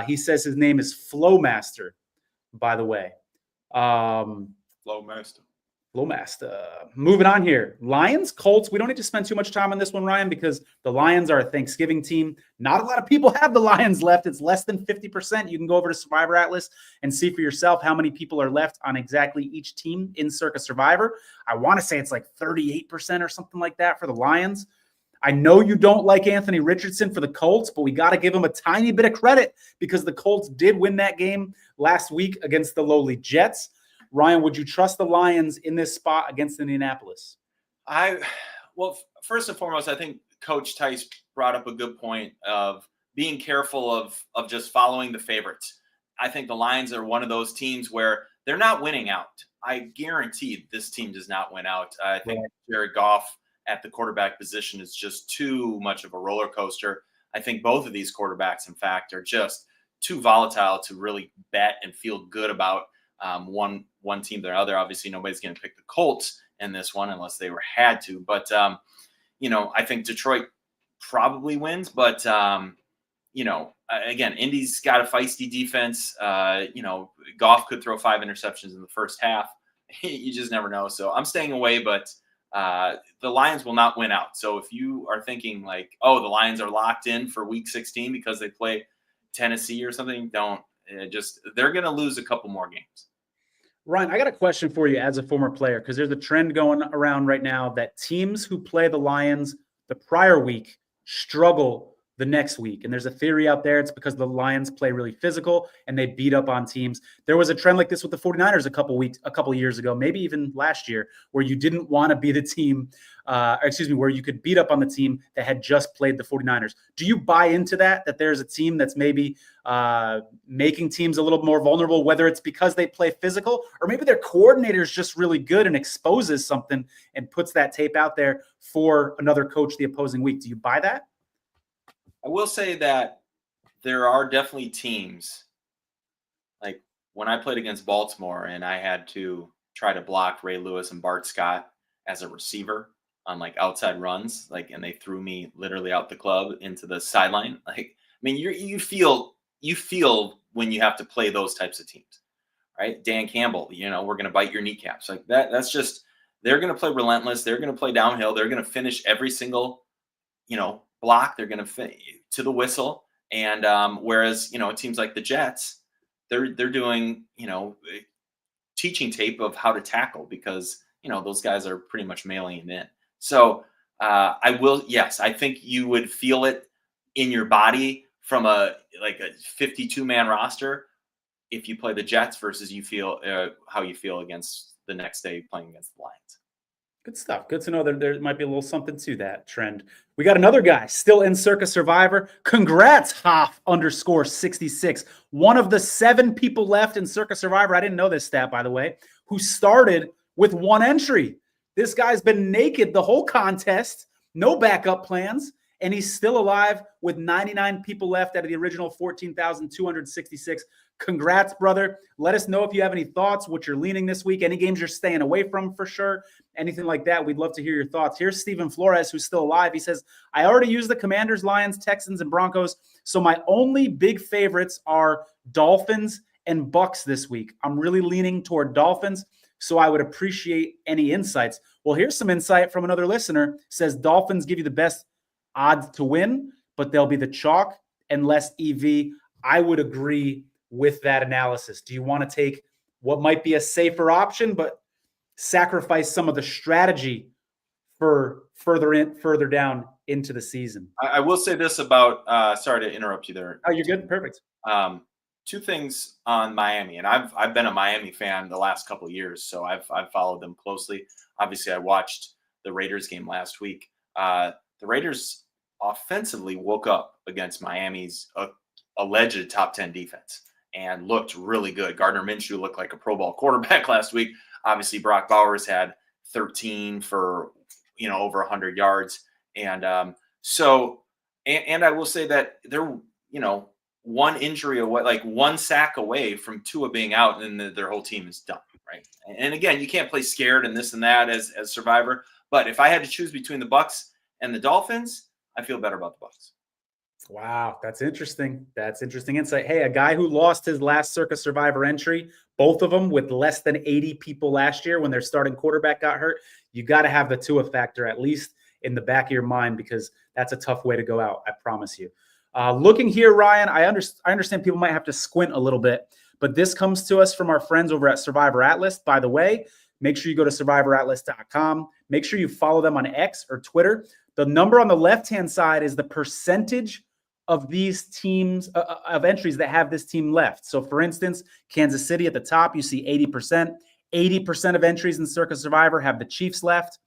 He says his name is Flowmaster, by the way. Flowmaster. Moving on here. Lions, Colts. We don't need to spend too much time on this one, Ryan, because the Lions are a Thanksgiving team. Not a lot of people have the Lions left. It's less than 50%. You can go over to Survivor Atlas and see for yourself how many people are left on exactly each team in Circus Survivor. I want to say it's like 38% or something like that for the Lions. I know you don't like Anthony Richardson for the Colts, but we got to give him a tiny bit of credit because the Colts did win that game last week against the lowly Jets. Ryan, would you trust the Lions in this spot against Indianapolis? Well, first and foremost, I think Coach Tice brought up a good point of being careful of just following the favorites. I think the Lions are one of those teams where they're not winning out. I guarantee this team does not win out. I think Jared Goff at the quarterback position is just too much of a roller coaster. I think both of these quarterbacks, in fact, are just too volatile to really bet and feel good about one team or another. Obviously, nobody's going to pick the Colts in this one unless they had to. But, I think Detroit probably wins. But, again, Indy's got a feisty defense. Goff could throw 5 interceptions in the first half. You just never know. So I'm staying away, but the Lions will not win out. So if you are thinking like, oh, the Lions are locked in for week 16 because they play Tennessee or something, they're going to lose a couple more games. Ryan, I got a question for you as a former player, because there's a trend going around right now that teams who play the Lions the prior week struggle the next week. And there's a theory out there. It's because the Lions play really physical and they beat up on teams. There was a trend like this with the 49ers a couple years ago, maybe even last year, where you didn't want to be the team, where you could beat up on the team that had just played the 49ers. Do you buy into that there's a team that's maybe making teams a little more vulnerable, whether it's because they play physical or maybe their coordinator is just really good and exposes something and puts that tape out there for another coach the opposing week? Do you buy that? I will say that there are definitely teams, like when I played against Baltimore and I had to try to block Ray Lewis and Bart Scott as a receiver on like outside runs, and they threw me literally out the club into the sideline. You feel when you have to play those types of teams, right? Dan Campbell, we're going to bite your kneecaps like that. That's just, they're going to play relentless. They're going to play downhill. They're going to finish every single, block. They're going to to the whistle. And whereas, teams like the Jets, they're doing, teaching tape of how to tackle because, those guys are pretty much mailing it in. So I think you would feel it in your body from a 52-man roster if you play the Jets versus you feel how you feel against the next day playing against the Lions. Good stuff. Good to know that there might be a little something to that trend. We got another guy still in Circus Survivor. Congrats, Hoff_66. One of the 7 people left in Circus Survivor. I didn't know this stat, by the way, who started with 1 entry. This guy's been naked the whole contest, no backup plans, and he's still alive with 99 people left out of the original 14,266. Congrats, brother. Let us know if you have any thoughts, what you're leaning this week, any games you're staying away from for sure, anything like that. We'd love to hear your thoughts. Here's Stephen Flores, who's still alive. He says, I already used the Commanders, Lions, Texans, and Broncos, so my only big favorites are Dolphins and Bucks this week. I'm really leaning toward Dolphins, so I would appreciate any insights. Well, here's some insight from another listener. Says Dolphins give you the best odds to win, but they'll be the chalk and less EV. I would agree with that analysis. Do you want to take what might be a safer option, but sacrifice some of the strategy for further down into the season? I will say this about, sorry to interrupt you there. Oh, you're good. Perfect. Two things on Miami, and I've been a Miami fan the last couple of years, so I've followed them closely. Obviously, I watched the Raiders game last week. The Raiders offensively woke up against Miami's alleged top 10 defense and looked really good. Gardner Minshew looked like a Pro Bowl quarterback last week. Obviously, Brock Bowers had 13 for over 100 yards, and I will say that they're one injury away, like one sack away from Tua being out, and their whole team is done, right? And again, you can't play scared and this and that as Survivor. But if I had to choose between the Bucks and the Dolphins, I feel better about the Bucks. Wow, that's interesting. That's interesting insight. Hey, a guy who lost his last Circus Survivor entry, both of them with less than 80 people last year when their starting quarterback got hurt. You got to have the Tua factor at least in the back of your mind, because that's a tough way to go out, I promise you. Looking here, Ryan, I understand people might have to squint a little bit, but this comes to us from our friends over at Survivor Atlas. By the way, make sure you go to survivoratlas.com. Make sure you follow them on X or Twitter. The number on the left-hand side is the percentage of these teams of entries that have this team left. So for instance, Kansas City at the top, you see 80%. 80% of entries in Circus Survivor have the Chiefs left.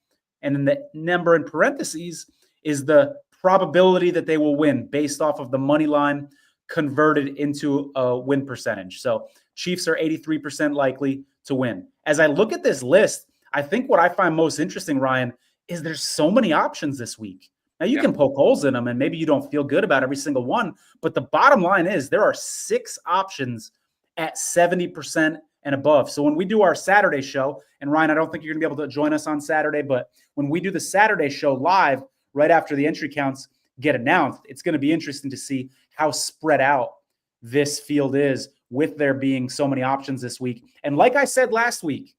And then the number in parentheses is the probability that they will win based off of the money line converted into a win percentage. So Chiefs are 83% likely to win. As I look at this list, I think what I find most interesting, Ryan, is there's so many options this week. Now, you can poke holes in them, and maybe you don't feel good about every single one, but the bottom line is there are 6 options at 70% and above. So when we do our Saturday show, and Ryan, I don't think you're going to be able to join us on Saturday, but when we do the Saturday show live, right after the entry counts get announced, it's going to be interesting to see how spread out this field is with there being so many options this week. And like I said last week,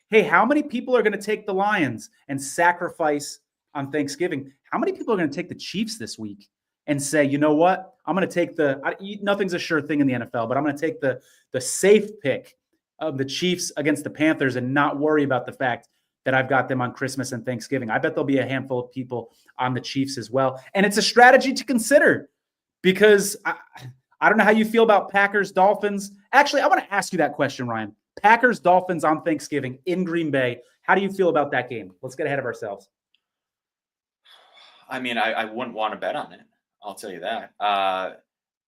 hey, how many people are going to take the Lions and sacrifice on Thanksgiving? How many people are going to take the Chiefs this week and say, you know what, I'm going to take nothing's a sure thing in the NFL, but I'm going to take the safe pick of the Chiefs against the Panthers and not worry about the fact that I've got them on Christmas and Thanksgiving. I bet there'll be a handful of people on the Chiefs as well. And it's a strategy to consider, because I don't know how you feel about Packers, Dolphins. Actually, I want to ask you that question, Ryan. Packers, Dolphins on Thanksgiving in Green Bay. How do you feel about that game? Let's get ahead of ourselves. I mean, I wouldn't want to bet on it. I'll tell you that.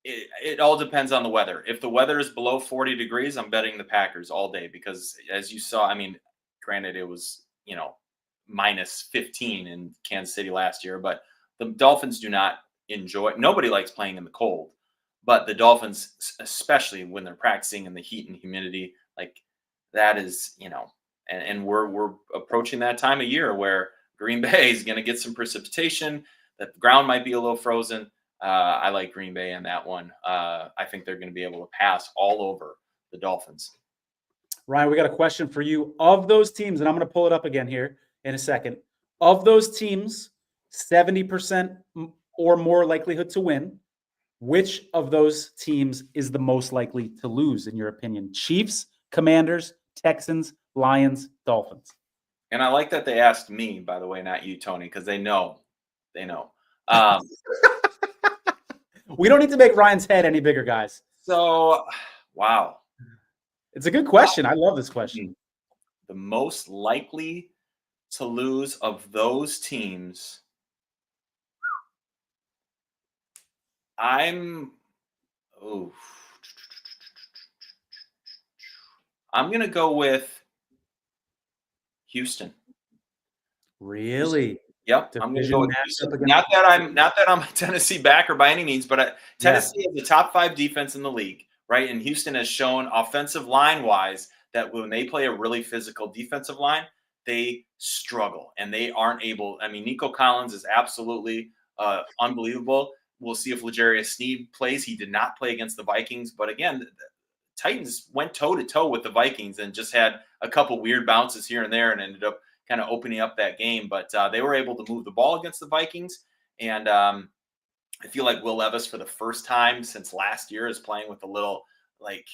It all depends on the weather. If the weather is below 40 degrees, I'm betting the Packers all day, because as you saw, I mean, granted, it was, minus 15 in Kansas City last year, but the Dolphins do not enjoy it. Nobody likes playing in the cold, but the Dolphins, especially when they're practicing in the heat and humidity, like that is, and we're approaching that time of year where Green Bay is going to get some precipitation, that the ground might be a little frozen. I like Green Bay in that one. I think they're going to be able to pass all over the Dolphins. Ryan, we got a question for you. Of those teams, and I'm going to pull it up again here in a second. Of those teams, 70% or more likelihood to win, which of those teams is the most likely to lose, in your opinion? Chiefs, Commanders, Texans, Lions, Dolphins. And I like that they asked me, by the way, not you, Tony, because they know. They know. We don't need to make Ryan's head any bigger, guys. So, wow. It's a good question. I love this question. The most likely to lose of those teams, I'm going to go with Houston. Really? Yep, I'm going to go with Division Houston. matchup Not that I'm a Tennessee backer by any means, but Tennessee is the top 5 defense in the league, right? And Houston has shown offensive line wise that when they play a really physical defensive line, they struggle and they aren't able. I mean, Nico Collins is absolutely unbelievable. We'll see if L'Jarius Sneed plays. He did not play against the Vikings, but again, the Titans went toe-to-toe with the Vikings and just had a couple weird bounces here and there and ended up kind of opening up that game. But they were able to move the ball against the Vikings. And I feel like Will Levis, for the first time since last year, is playing with a little, like,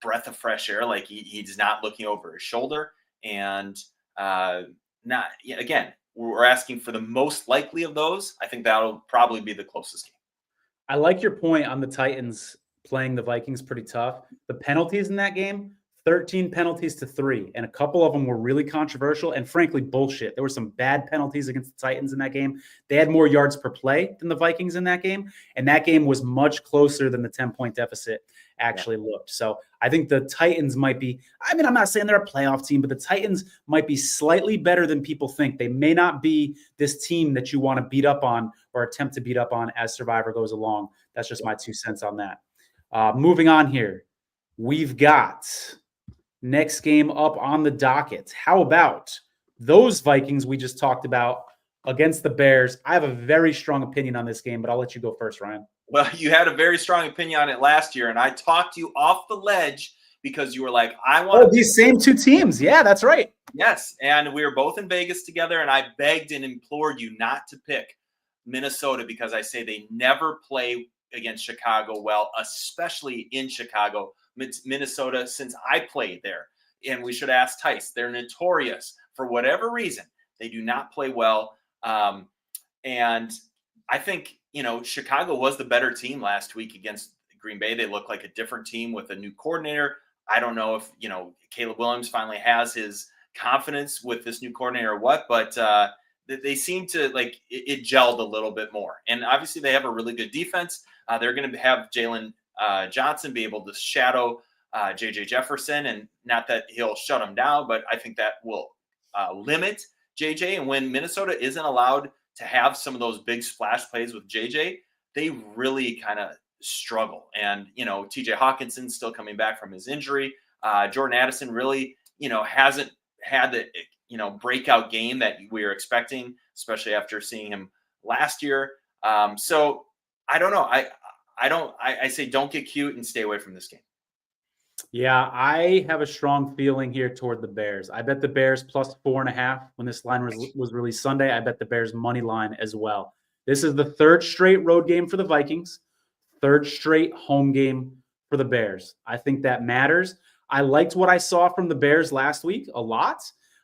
breath of fresh air. Like he's not looking over his shoulder. And again, we're asking for the most likely of those. I think that'll probably be the closest game. I like your point on the Titans playing the Vikings pretty tough. The penalties in that game, 13 penalties to 3, and a couple of them were really controversial and frankly bullshit. There were some bad penalties against the Titans in that game. They had more yards per play than the Vikings in that game, and that game was much closer than the 10-point deficit actually looked. So I think the Titans might be, I mean, I'm not saying they're a playoff team, but the Titans might be slightly better than people think. They may not be this team that you want to beat up on or attempt to beat up on as Survivor goes along. That's just my 2 cents on that. Moving on here, we've got next game up on the docket. How about those Vikings we just talked about against the Bears? I have a very strong opinion on this game, but I'll let you go first, Ryan. Well, you had a very strong opinion on it last year, and I talked you off the ledge because you were like, I want these same 2 teams. Yeah, that's right. Yes, and we were both in Vegas together, and I begged and implored you not to pick Minnesota because I say they never play against Chicago well, especially in Chicago. Minnesota, since I played there, and we should ask Tice, they're notorious for whatever reason. They do not play well. And I think, Chicago was the better team last week against Green Bay. They look like a different team with a new coordinator. I don't know if, Caleb Williams finally has his confidence with this new coordinator or what, but they seem to like it gelled a little bit more. And obviously they have a really good defense. They're going to have Jalen Johnson be able to shadow J.J. Jefferson, and not that he'll shut him down, but I think that will limit J.J. And when Minnesota isn't allowed to have some of those big splash plays with J.J., they really kind of struggle. And, T.J. Hawkinson's still coming back from his injury. Jordan Addison really, hasn't had the, breakout game that we were expecting, especially after seeing him last year. So I don't know. I say don't get cute and stay away from this game. Yeah, I have a strong feeling here toward the Bears. I bet the Bears plus 4.5 when this line was released Sunday. I bet the Bears money line as well. This is the 3rd straight road game for the Vikings, 3rd straight home game for the Bears. I think that matters. I liked what I saw from the Bears last week a lot.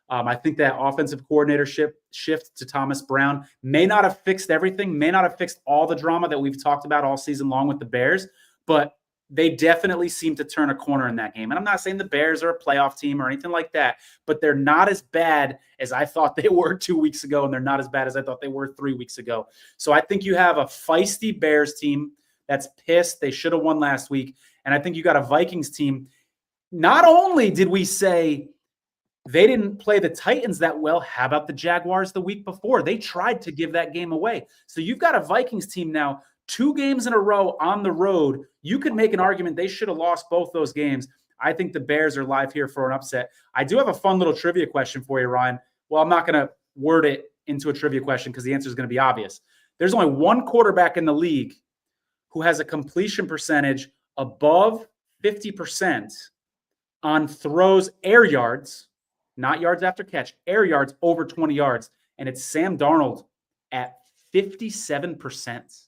I think that offensive coordinator shift to Thomas Brown may not have fixed everything, may not have fixed all the drama that we've talked about all season long with the Bears, but they definitely seem to turn a corner in that game. And I'm not saying the Bears are a playoff team or anything like that, but they're not as bad as I thought they were 2 weeks ago, and they're not as bad as I thought they were 3 weeks ago. So I think you have a feisty Bears team that's pissed. They should have won last week. And I think you got a Vikings team. Not only did we say they didn't play the Titans that well, how about the Jaguars the week before? They tried to give that game away. So you've got a Vikings team now, 2 games in a row on the road. You could make an argument they should have lost both those games. I think the Bears are live here for an upset. I do have a fun little trivia question for you, Ryan. Well, I'm not going to word it into a trivia question because the answer is going to be obvious. There's only one quarterback in the league who has a completion percentage above 50% on throws, air yards, not yards after catch, air yards over 20 yards. And it's Sam Darnold at 57%.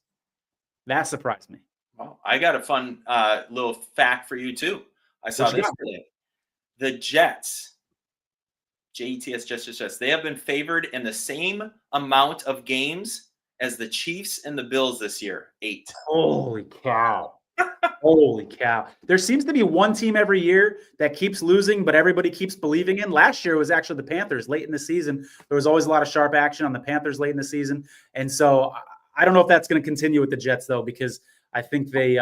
That surprised me. Well, I got a fun little fact for you too. I saw this today. The Jets, Jets, they have been favored in the same amount of games as the Chiefs and the Bills this year, 8. Holy cow. Holy cow. There seems to be one team every year that keeps losing, but everybody keeps believing in. Last year, it was actually the Panthers late in the season. There was always a lot of sharp action on the Panthers late in the season. And so I don't know if that's going to continue with the Jets, though, because I think they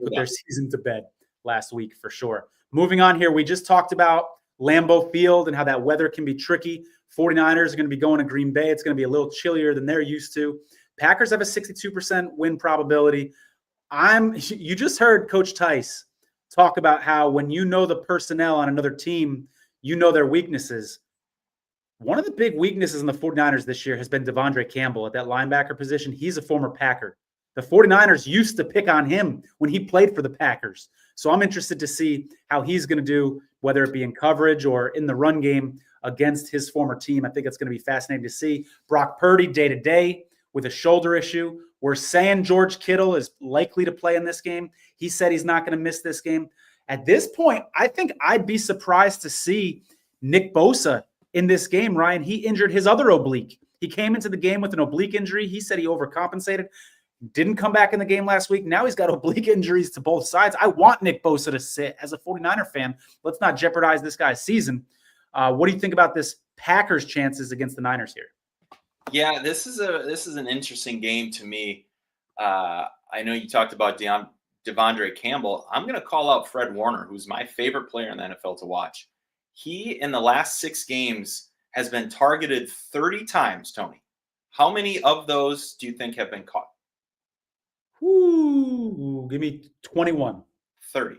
put their season to bed last week for sure. Moving on here, we just talked about Lambeau Field and how that weather can be tricky. 49ers are going to be going to Green Bay. It's going to be a little chillier than they're used to. Packers have a 62% win probability. You just heard Coach Tice talk about how when you know the personnel on another team, you know their weaknesses. One of the big weaknesses in the 49ers this year has been Devondre Campbell at that linebacker position. He's a former Packer. The 49ers used to pick on him when he played for the Packers. So I'm interested to see how he's going to do, whether it be in coverage or in the run game against his former team. I think it's going to be fascinating to see. Brock Purdy day-to-day with a shoulder issue. We're saying George Kittle is likely to play in this game. He said he's not going to miss this game. At this point, I think I'd be surprised to see Nick Bosa in this game, Ryan. He injured his other oblique. He came into the game with an oblique injury. He said he overcompensated. Didn't come back in the game last week. Now he's got oblique injuries to both sides. I want Nick Bosa to sit as a 49er fan. Let's not jeopardize this guy's season. What do you think about this Packers' chances against the Niners here? Yeah, this is an interesting game to me. I know you talked about Devondre Campbell. I'm going to call out Fred Warner, who's my favorite player in the NFL to watch. He, in the last 6 games, has been targeted 30 times, Tony. How many of those do you think have been caught? Ooh, give me 21. 30.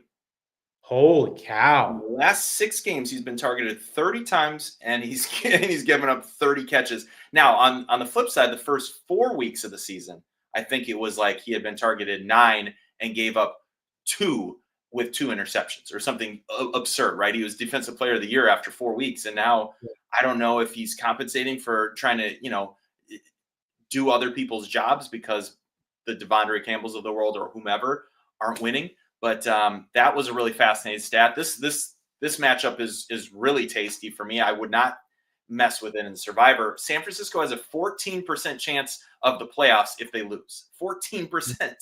Holy cow. In the last 6 games, he's been targeted 30 times, and he's given up 30 catches. Now, on the flip side, the first 4 weeks of the season, I think it was like he had been targeted 9 and gave up 2 with 2 interceptions or something absurd, right? He was Defensive Player of the Year after 4 weeks, and now I don't know if he's compensating for trying to, do other people's jobs because the Devondre Campbells of the world or whomever aren't winning. But that was a really fascinating stat. This matchup is really tasty for me. I would not mess with it in Survivor. San Francisco has a 14% chance of the playoffs if they lose. 14%.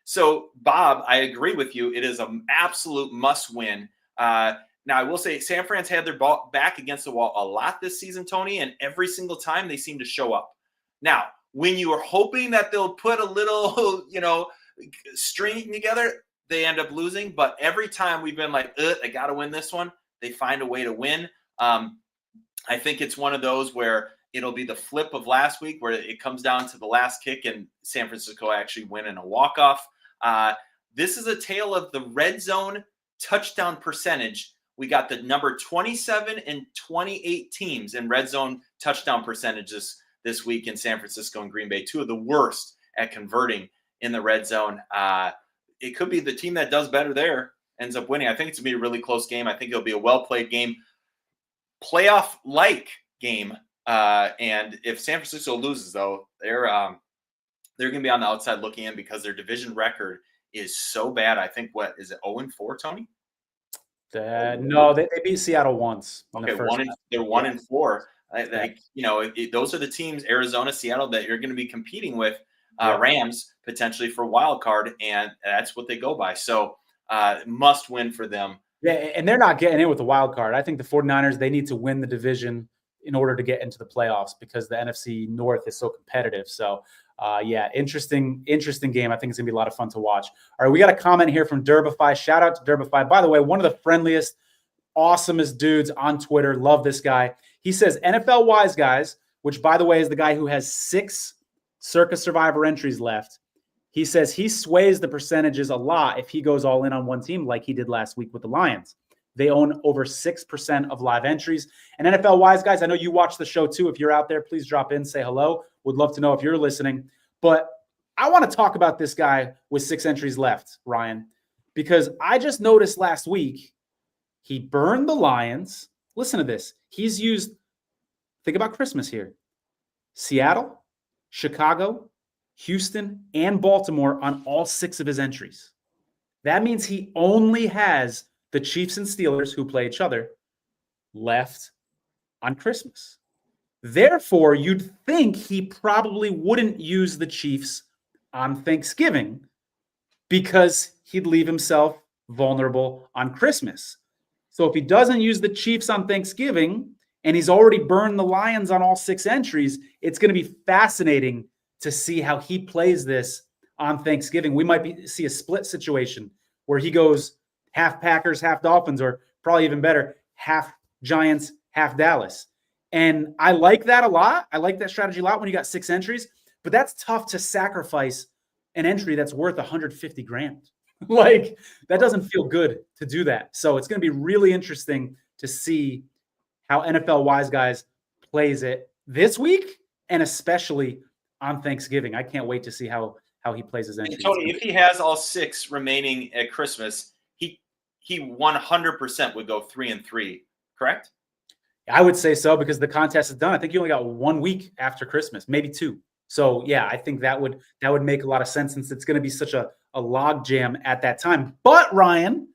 So, Bob, I agree with you. It is an absolute must-win. Now, I will say San Fran's had their back against the wall a lot this season, Tony, and every single time they seem to show up. Now, when you are hoping that they'll put a little, string together, they end up losing. But every time we've been like, I got to win this one, they find a way to win. I think it's one of those where it'll be the flip of last week where it comes down to the last kick and San Francisco actually win in a walk-off. This is a tale of the red zone touchdown percentage. We got the number 27 and 28 teams in red zone touchdown percentages this week in San Francisco and Green Bay, 2 of the worst at converting in the red zone. It could be the team that does better there ends up winning. I think it's going to be a really close game. I think it'll be a well-played game, playoff-like game. And if San Francisco loses, though, they're going to be on the outside looking in because their division record is so bad. I think, what is it, 0-4, Tony? No, they beat Seattle once. Okay, they're 1-4. Those are the teams, Arizona, Seattle, that you're going to be competing with. Rams potentially for wild card, and that's what they go by. So must win for them. Yeah, and they're not getting in with the wild card. I think the 49ers, they need to win the division in order to get into the playoffs because the NFC North is so competitive. So, interesting game. I think it's going to be a lot of fun to watch. All right, we got a comment here from Derbify. Shout out to Derbify. By the way, one of the friendliest, awesomest dudes on Twitter. Love this guy. He says, NFL Wise Guys, which, by the way, is the guy who has 6 Circus Survivor entries left. He says he sways the percentages a lot if he goes all in on one team like he did last week with the Lions. They own over 6% of live entries. And NFL Wise Guys, I know you watch the show too. If you're out there, please drop in, say hello. Would love to know if you're listening. But I want to talk about this guy with 6 entries left, Ryan, because I just noticed last week he burned the Lions. Listen to this. He's used, think about Christmas here, Seattle, Chicago, Houston, and Baltimore on all 6 of his entries. That means he only has the Chiefs and Steelers, who play each other, left on Christmas. Therefore, you'd think he probably wouldn't use the Chiefs on Thanksgiving because he'd leave himself vulnerable on Christmas. So if he doesn't use the Chiefs on Thanksgiving and he's already burned the Lions on all 6 entries, it's going to be fascinating to see how he plays this on Thanksgiving. We might see a split situation where he goes half Packers, half Dolphins, or probably even better, half Giants, half Dallas. And I like that a lot. I like that strategy a lot when you got 6 entries, but that's tough to sacrifice an entry that's worth 150 grand. Like, that doesn't feel good to do that. So it's going to be really interesting to see how NFL Wise Guys plays it this week, and especially on Thanksgiving. I can't wait to see how he plays his entries. Tony, if he has all 6 remaining at Christmas, he 100% would go 3-3, correct? I would say so, because the contest is done. I think you only got 1 week after Christmas, maybe 2. So yeah, I think that would make a lot of sense, since it's going to be such a log jam at that time. But Ryan,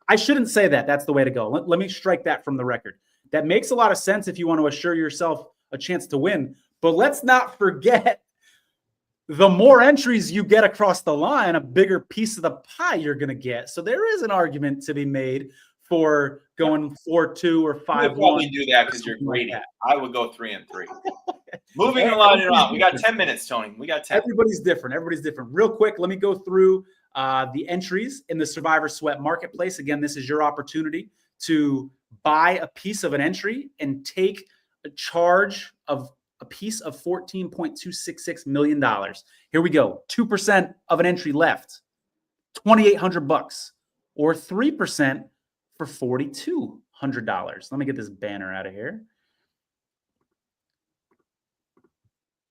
I shouldn't say that that's the way to go. Let me strike that from the record. That makes a lot of sense if you want to assure yourself a chance to win. But let's not forget, the more entries you get across the line, a bigger piece of the pie you're going to get. So there is an argument to be made for going 4-2 or 5-1. Probably do that because you're greedy. I would go 3-3. Moving along. We got 10 minutes, Tony. We got 10. Everybody's different. Real quick, let me go through the entries in the Survivor Sweat marketplace. Again, this is your opportunity to buy a piece of an entry and take a charge of a piece of $14.266 million. Here we go. 2% of an entry left, $2,800, or 3% for $4,200. Let me get this banner out of here.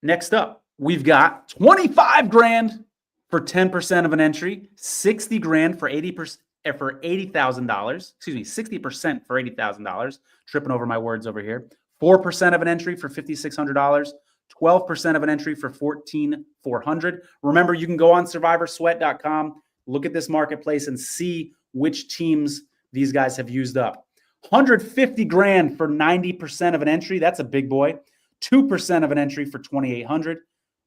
Next up, we've got 25 grand for 10% of an entry, 60 grand for 80% for $80,000. Excuse me, 60% for $80,000. Tripping over my words over here. 4% of an entry for $5,600. 12% of an entry for $14,400. Remember, you can go on SurvivorSweat.com, look at this marketplace, and see which teams these guys have used up. 150 grand for 90% of an entry. That's a big boy. 2% of an entry for $2,800.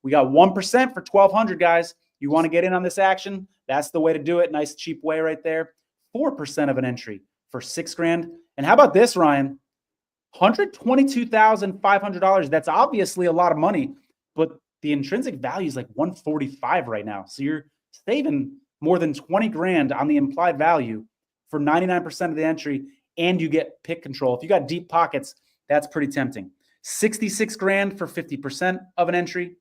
We got 1% for $1,200, guys. You want to get in on this action? That's the way to do it. Nice, cheap way right there. 4% of an entry for $6 grand. And how about this, Ryan? $122,500. That's obviously a lot of money, but the intrinsic value is like $145 right now. So you're saving more than 20 grand on the implied value for 99% of the entry, and you get pick control. If you got deep pockets, that's pretty tempting. 66 grand for 50% of an entry,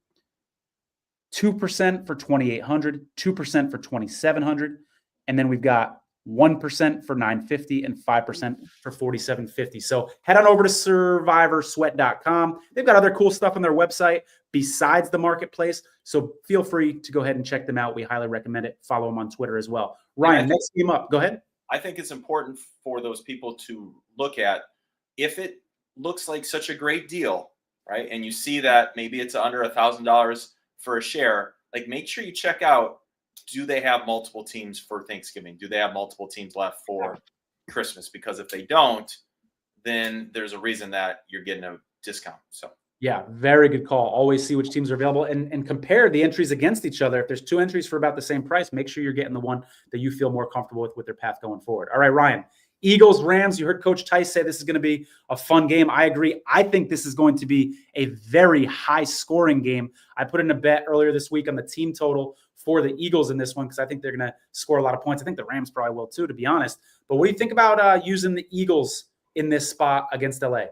2% for $2,800, 2% for $2,700, and then we've got 1% for $950 and 5% for $4,750. So head on over to SurvivorSweat.com. They've got other cool stuff on their website besides the marketplace. So feel free to go ahead and check them out. We highly recommend it. Follow them on Twitter as well. Ryan, next game up. Go ahead. I think it's important for those people to look at, if it looks like such a great deal, right? And you see that maybe it's under $1,000 for a share, like, make sure you check out, do they have multiple teams for Thanksgiving? Do they have multiple teams left for Christmas? Because if they don't, then there's a reason that you're getting a discount. So yeah, very good call. Always see which teams are available and compare the entries against each other. If there's 2 entries for about the same price, make sure you're getting the one that you feel more comfortable with their path going forward. All right, Ryan, Eagles, Rams. You heard Coach Tice say this is going to be a fun game. I agree. I think this is going to be a very high scoring game. I put in a bet earlier this week on the team total for the Eagles in this one, because I think they're going to score a lot of points. I think the Rams probably will too, to be honest. But what do you think about using the Eagles in this spot against LA?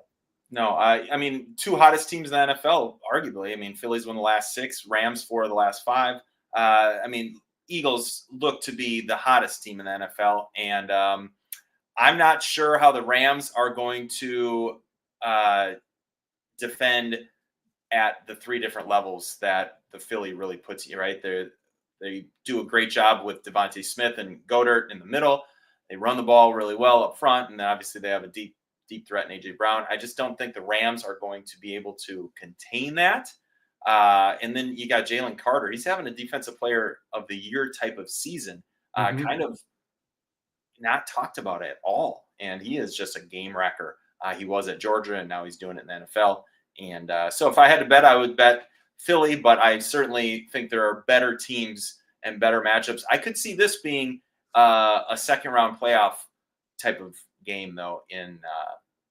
No, I mean, 2 hottest teams in the NFL, arguably. I mean, Phillies won the last 6, Rams 4 of the last 5. I mean, Eagles look to be the hottest team in the NFL. And I'm not sure how the Rams are going to defend at the 3 different levels that the Philly really puts you, right? They do a great job with Devontae Smith and Goddard in the middle. They run the ball really well up front, and then obviously they have a deep threat in A.J. Brown. I just don't think the Rams are going to be able to contain that. And then you got Jalen Carter. He's having a defensive player of the year type of season, kind of not talked about at all. And he is just a game wrecker. He was at Georgia, and now he's doing it in the NFL. And so if I had to bet, I would bet Philly, but I certainly think there are better teams and better matchups. I could see this being a second round playoff type of game, though, in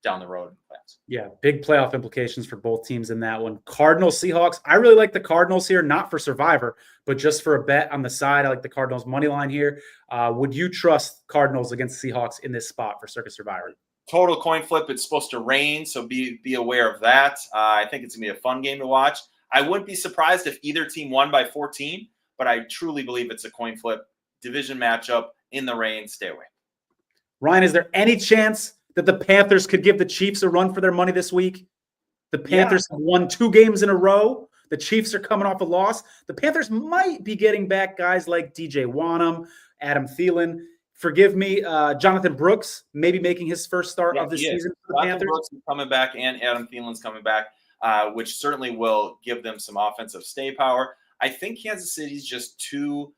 down the road in the playoffs. Yeah, big playoff implications for both teams in that one. Cardinals, Seahawks. I really like the Cardinals here, not for Survivor, but just for a bet on the side. I like the Cardinals money line here. Would you trust Cardinals against Seahawks in this spot for Circus Survivor? total coin flip. It's supposed to rain, so be aware of that. I think it's going to be a fun game to watch. I wouldn't be surprised if either team won by 14, but I truly believe it's a coin flip. Division matchup in the rain. Stay away. Ryan, is there any chance that the Panthers could give the Chiefs a run for their money this week? The Panthers have won 2 games in a row. The Chiefs are coming off a loss. The Panthers might be getting back guys like DJ Wanham, Adam Thielen. Forgive me, Jonathan Brooks maybe making his first start of the season for the Panthers. Brooks is coming back, and Adam Thielen's coming back, which certainly will give them some offensive stay power. I think Kansas City's just too,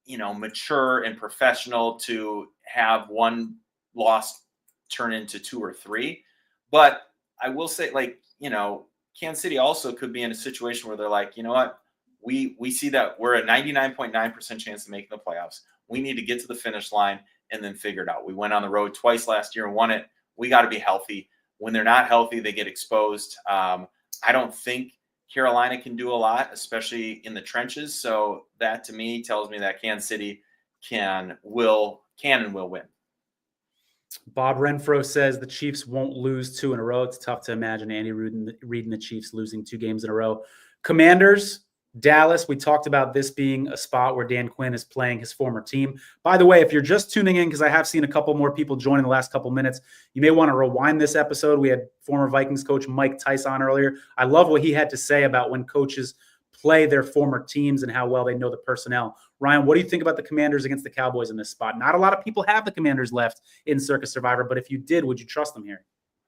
mature and professional to have one loss turn into 2 or 3. But I will say, Kansas City also could be in a situation where they're like, you know what, we see that we're a 99.9% chance of making the playoffs. We need to get to the finish line and then figure it out. We went on the road twice last year and won it. We got to be healthy. When they're not healthy, they get exposed. I don't think Carolina can do a lot, especially in the trenches. So that to me tells me that Kansas City can and will win. Bob Renfro says the Chiefs won't lose 2 in a row. It's tough to imagine Andy Reid and the Chiefs losing 2 games in a row. Commanders, Dallas, we talked about this being a spot where Dan Quinn is playing his former team. By the way, if you're just tuning in, because I have seen a couple more people join in the last couple minutes, you may want to rewind this episode. We had former Vikings coach Mike Tice on earlier. I love what he had to say about when coaches play their former teams and how well they know the personnel. Ryan, what do you think about the Commanders against the Cowboys in this spot? Not a lot of people have the Commanders left in Circus Survivor, but if you did, would you trust them here?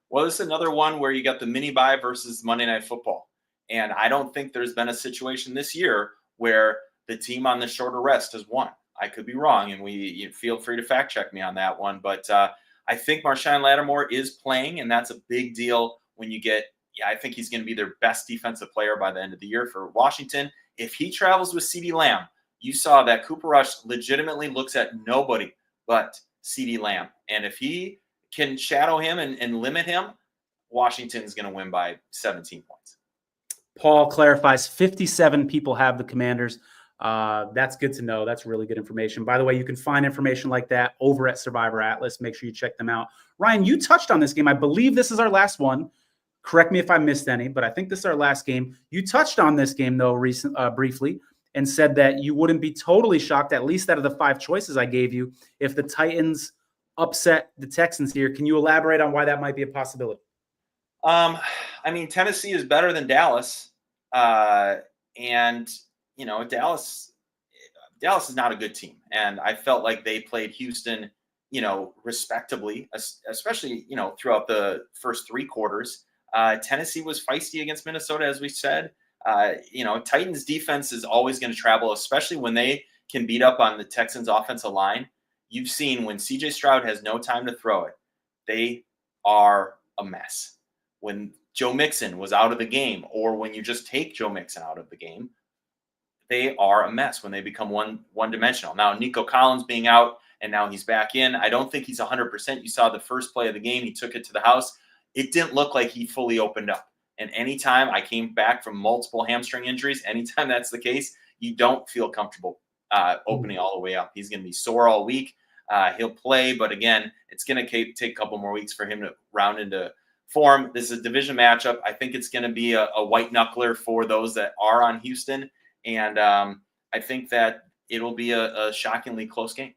Well, this is another one where you got the mini bye versus Monday Night Football. And I don't think there's been a situation this year where the team on the shorter rest has won. I could be wrong, and you feel free to fact check me on that one. But I think Marshawn Lattimore is playing, and that's a big deal when you get I think he's going to be their best defensive player by the end of the year for Washington. If he travels with CeeDee Lamb, you saw that Cooper Rush legitimately looks at nobody but CeeDee Lamb. And if he can shadow him and limit him, Washington's going to win by 17 points. Paul clarifies 57 people have the Commanders. That's good to know. That's really good information. By the way, you can find information like that over at Survivor Atlas. Make sure you check them out. Ryan, you touched on this game. I believe this is our last one. Correct me if I missed any, but I think this is our last game. You touched on this game, though, briefly, and said that you wouldn't be totally shocked, at least out of the 5 choices I gave you, if the Titans upset the Texans here. Can you elaborate on why that might be a possibility? Tennessee is better than Dallas. And, Dallas is not a good team. And I felt like they played Houston, respectably, especially, throughout the first 3 quarters. Tennessee was feisty against Minnesota, as we said. Titans defense is always going to travel, especially when they can beat up on the Texans offensive line. You've seen when CJ Stroud has no time to throw it, they are a mess. When Joe Mixon was out of the game, or when you just take Joe Mixon out of the game, they are a mess when they become one-dimensional. Now, Nico Collins being out, and now he's back in. I don't think he's 100%. You saw the first play of the game. He took it to the house. It didn't look like he fully opened up. And anytime I came back from multiple hamstring injuries, anytime that's the case, you don't feel comfortable opening all the way up. He's going to be sore all week. He'll play, but again, it's going to take a couple more weeks for him to round into form. This is a division matchup. I think it's going to be a white knuckler for those that are on Houston. And I think that it'll be a shockingly close game.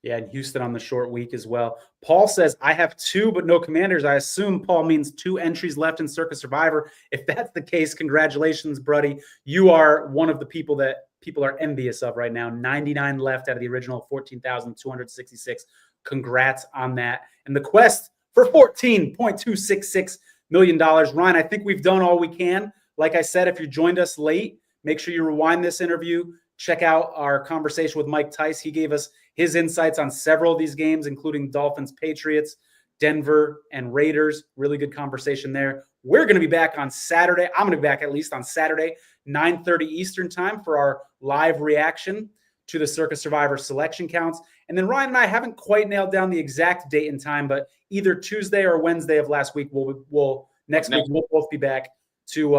Yeah, and Houston on the short week as well. Paul says, I have 2 but no Commanders. I assume Paul means 2 entries left in Circus Survivor. If that's the case, congratulations, buddy. You are one of the people that people are envious of right now. 99 left out of the original 14,266. Congrats on that. And the quest for $14.266 million. Ryan, I think we've done all we can. Like I said, if you joined us late, make sure you rewind this interview. Check out our conversation with Mike Tice. He gave us his insights on several of these games, including Dolphins, Patriots, Denver, and Raiders. Really good conversation there. We're going to be back on Saturday. I'm going to be back at least on Saturday, 9:30 Eastern time for our live reaction to the Circus Survivor selection counts. And then Ryan and I haven't quite nailed down the exact date and time, but either Tuesday or Wednesday of last week, next week we'll both be back to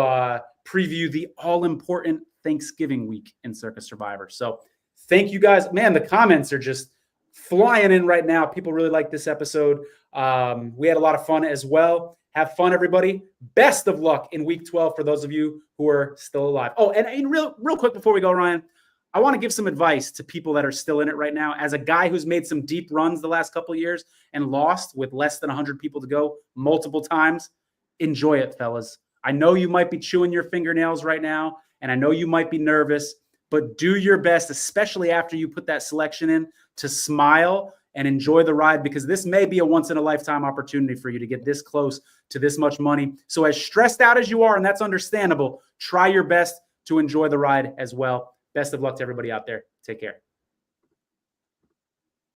preview the all-important Thanksgiving week in Circus Survivor. So thank you guys. Man, the comments are just flying in right now. People really like this episode. We had a lot of fun as well. Have fun, everybody. Best of luck in week 12 for those of you who are still alive. Oh, and real quick before we go, Ryan, I want to give some advice to people that are still in it right now. As a guy who's made some deep runs the last couple of years and lost with less than 100 people to go multiple times, enjoy it, fellas. I know you might be chewing your fingernails right now, and I know you might be nervous, but do your best, especially after you put that selection in, to smile and enjoy the ride, because this may be a once-in-a-lifetime opportunity for you to get this close to this much money. So as stressed out as you are, and that's understandable, try your best to enjoy the ride as well. Best of luck to everybody out there. Take care.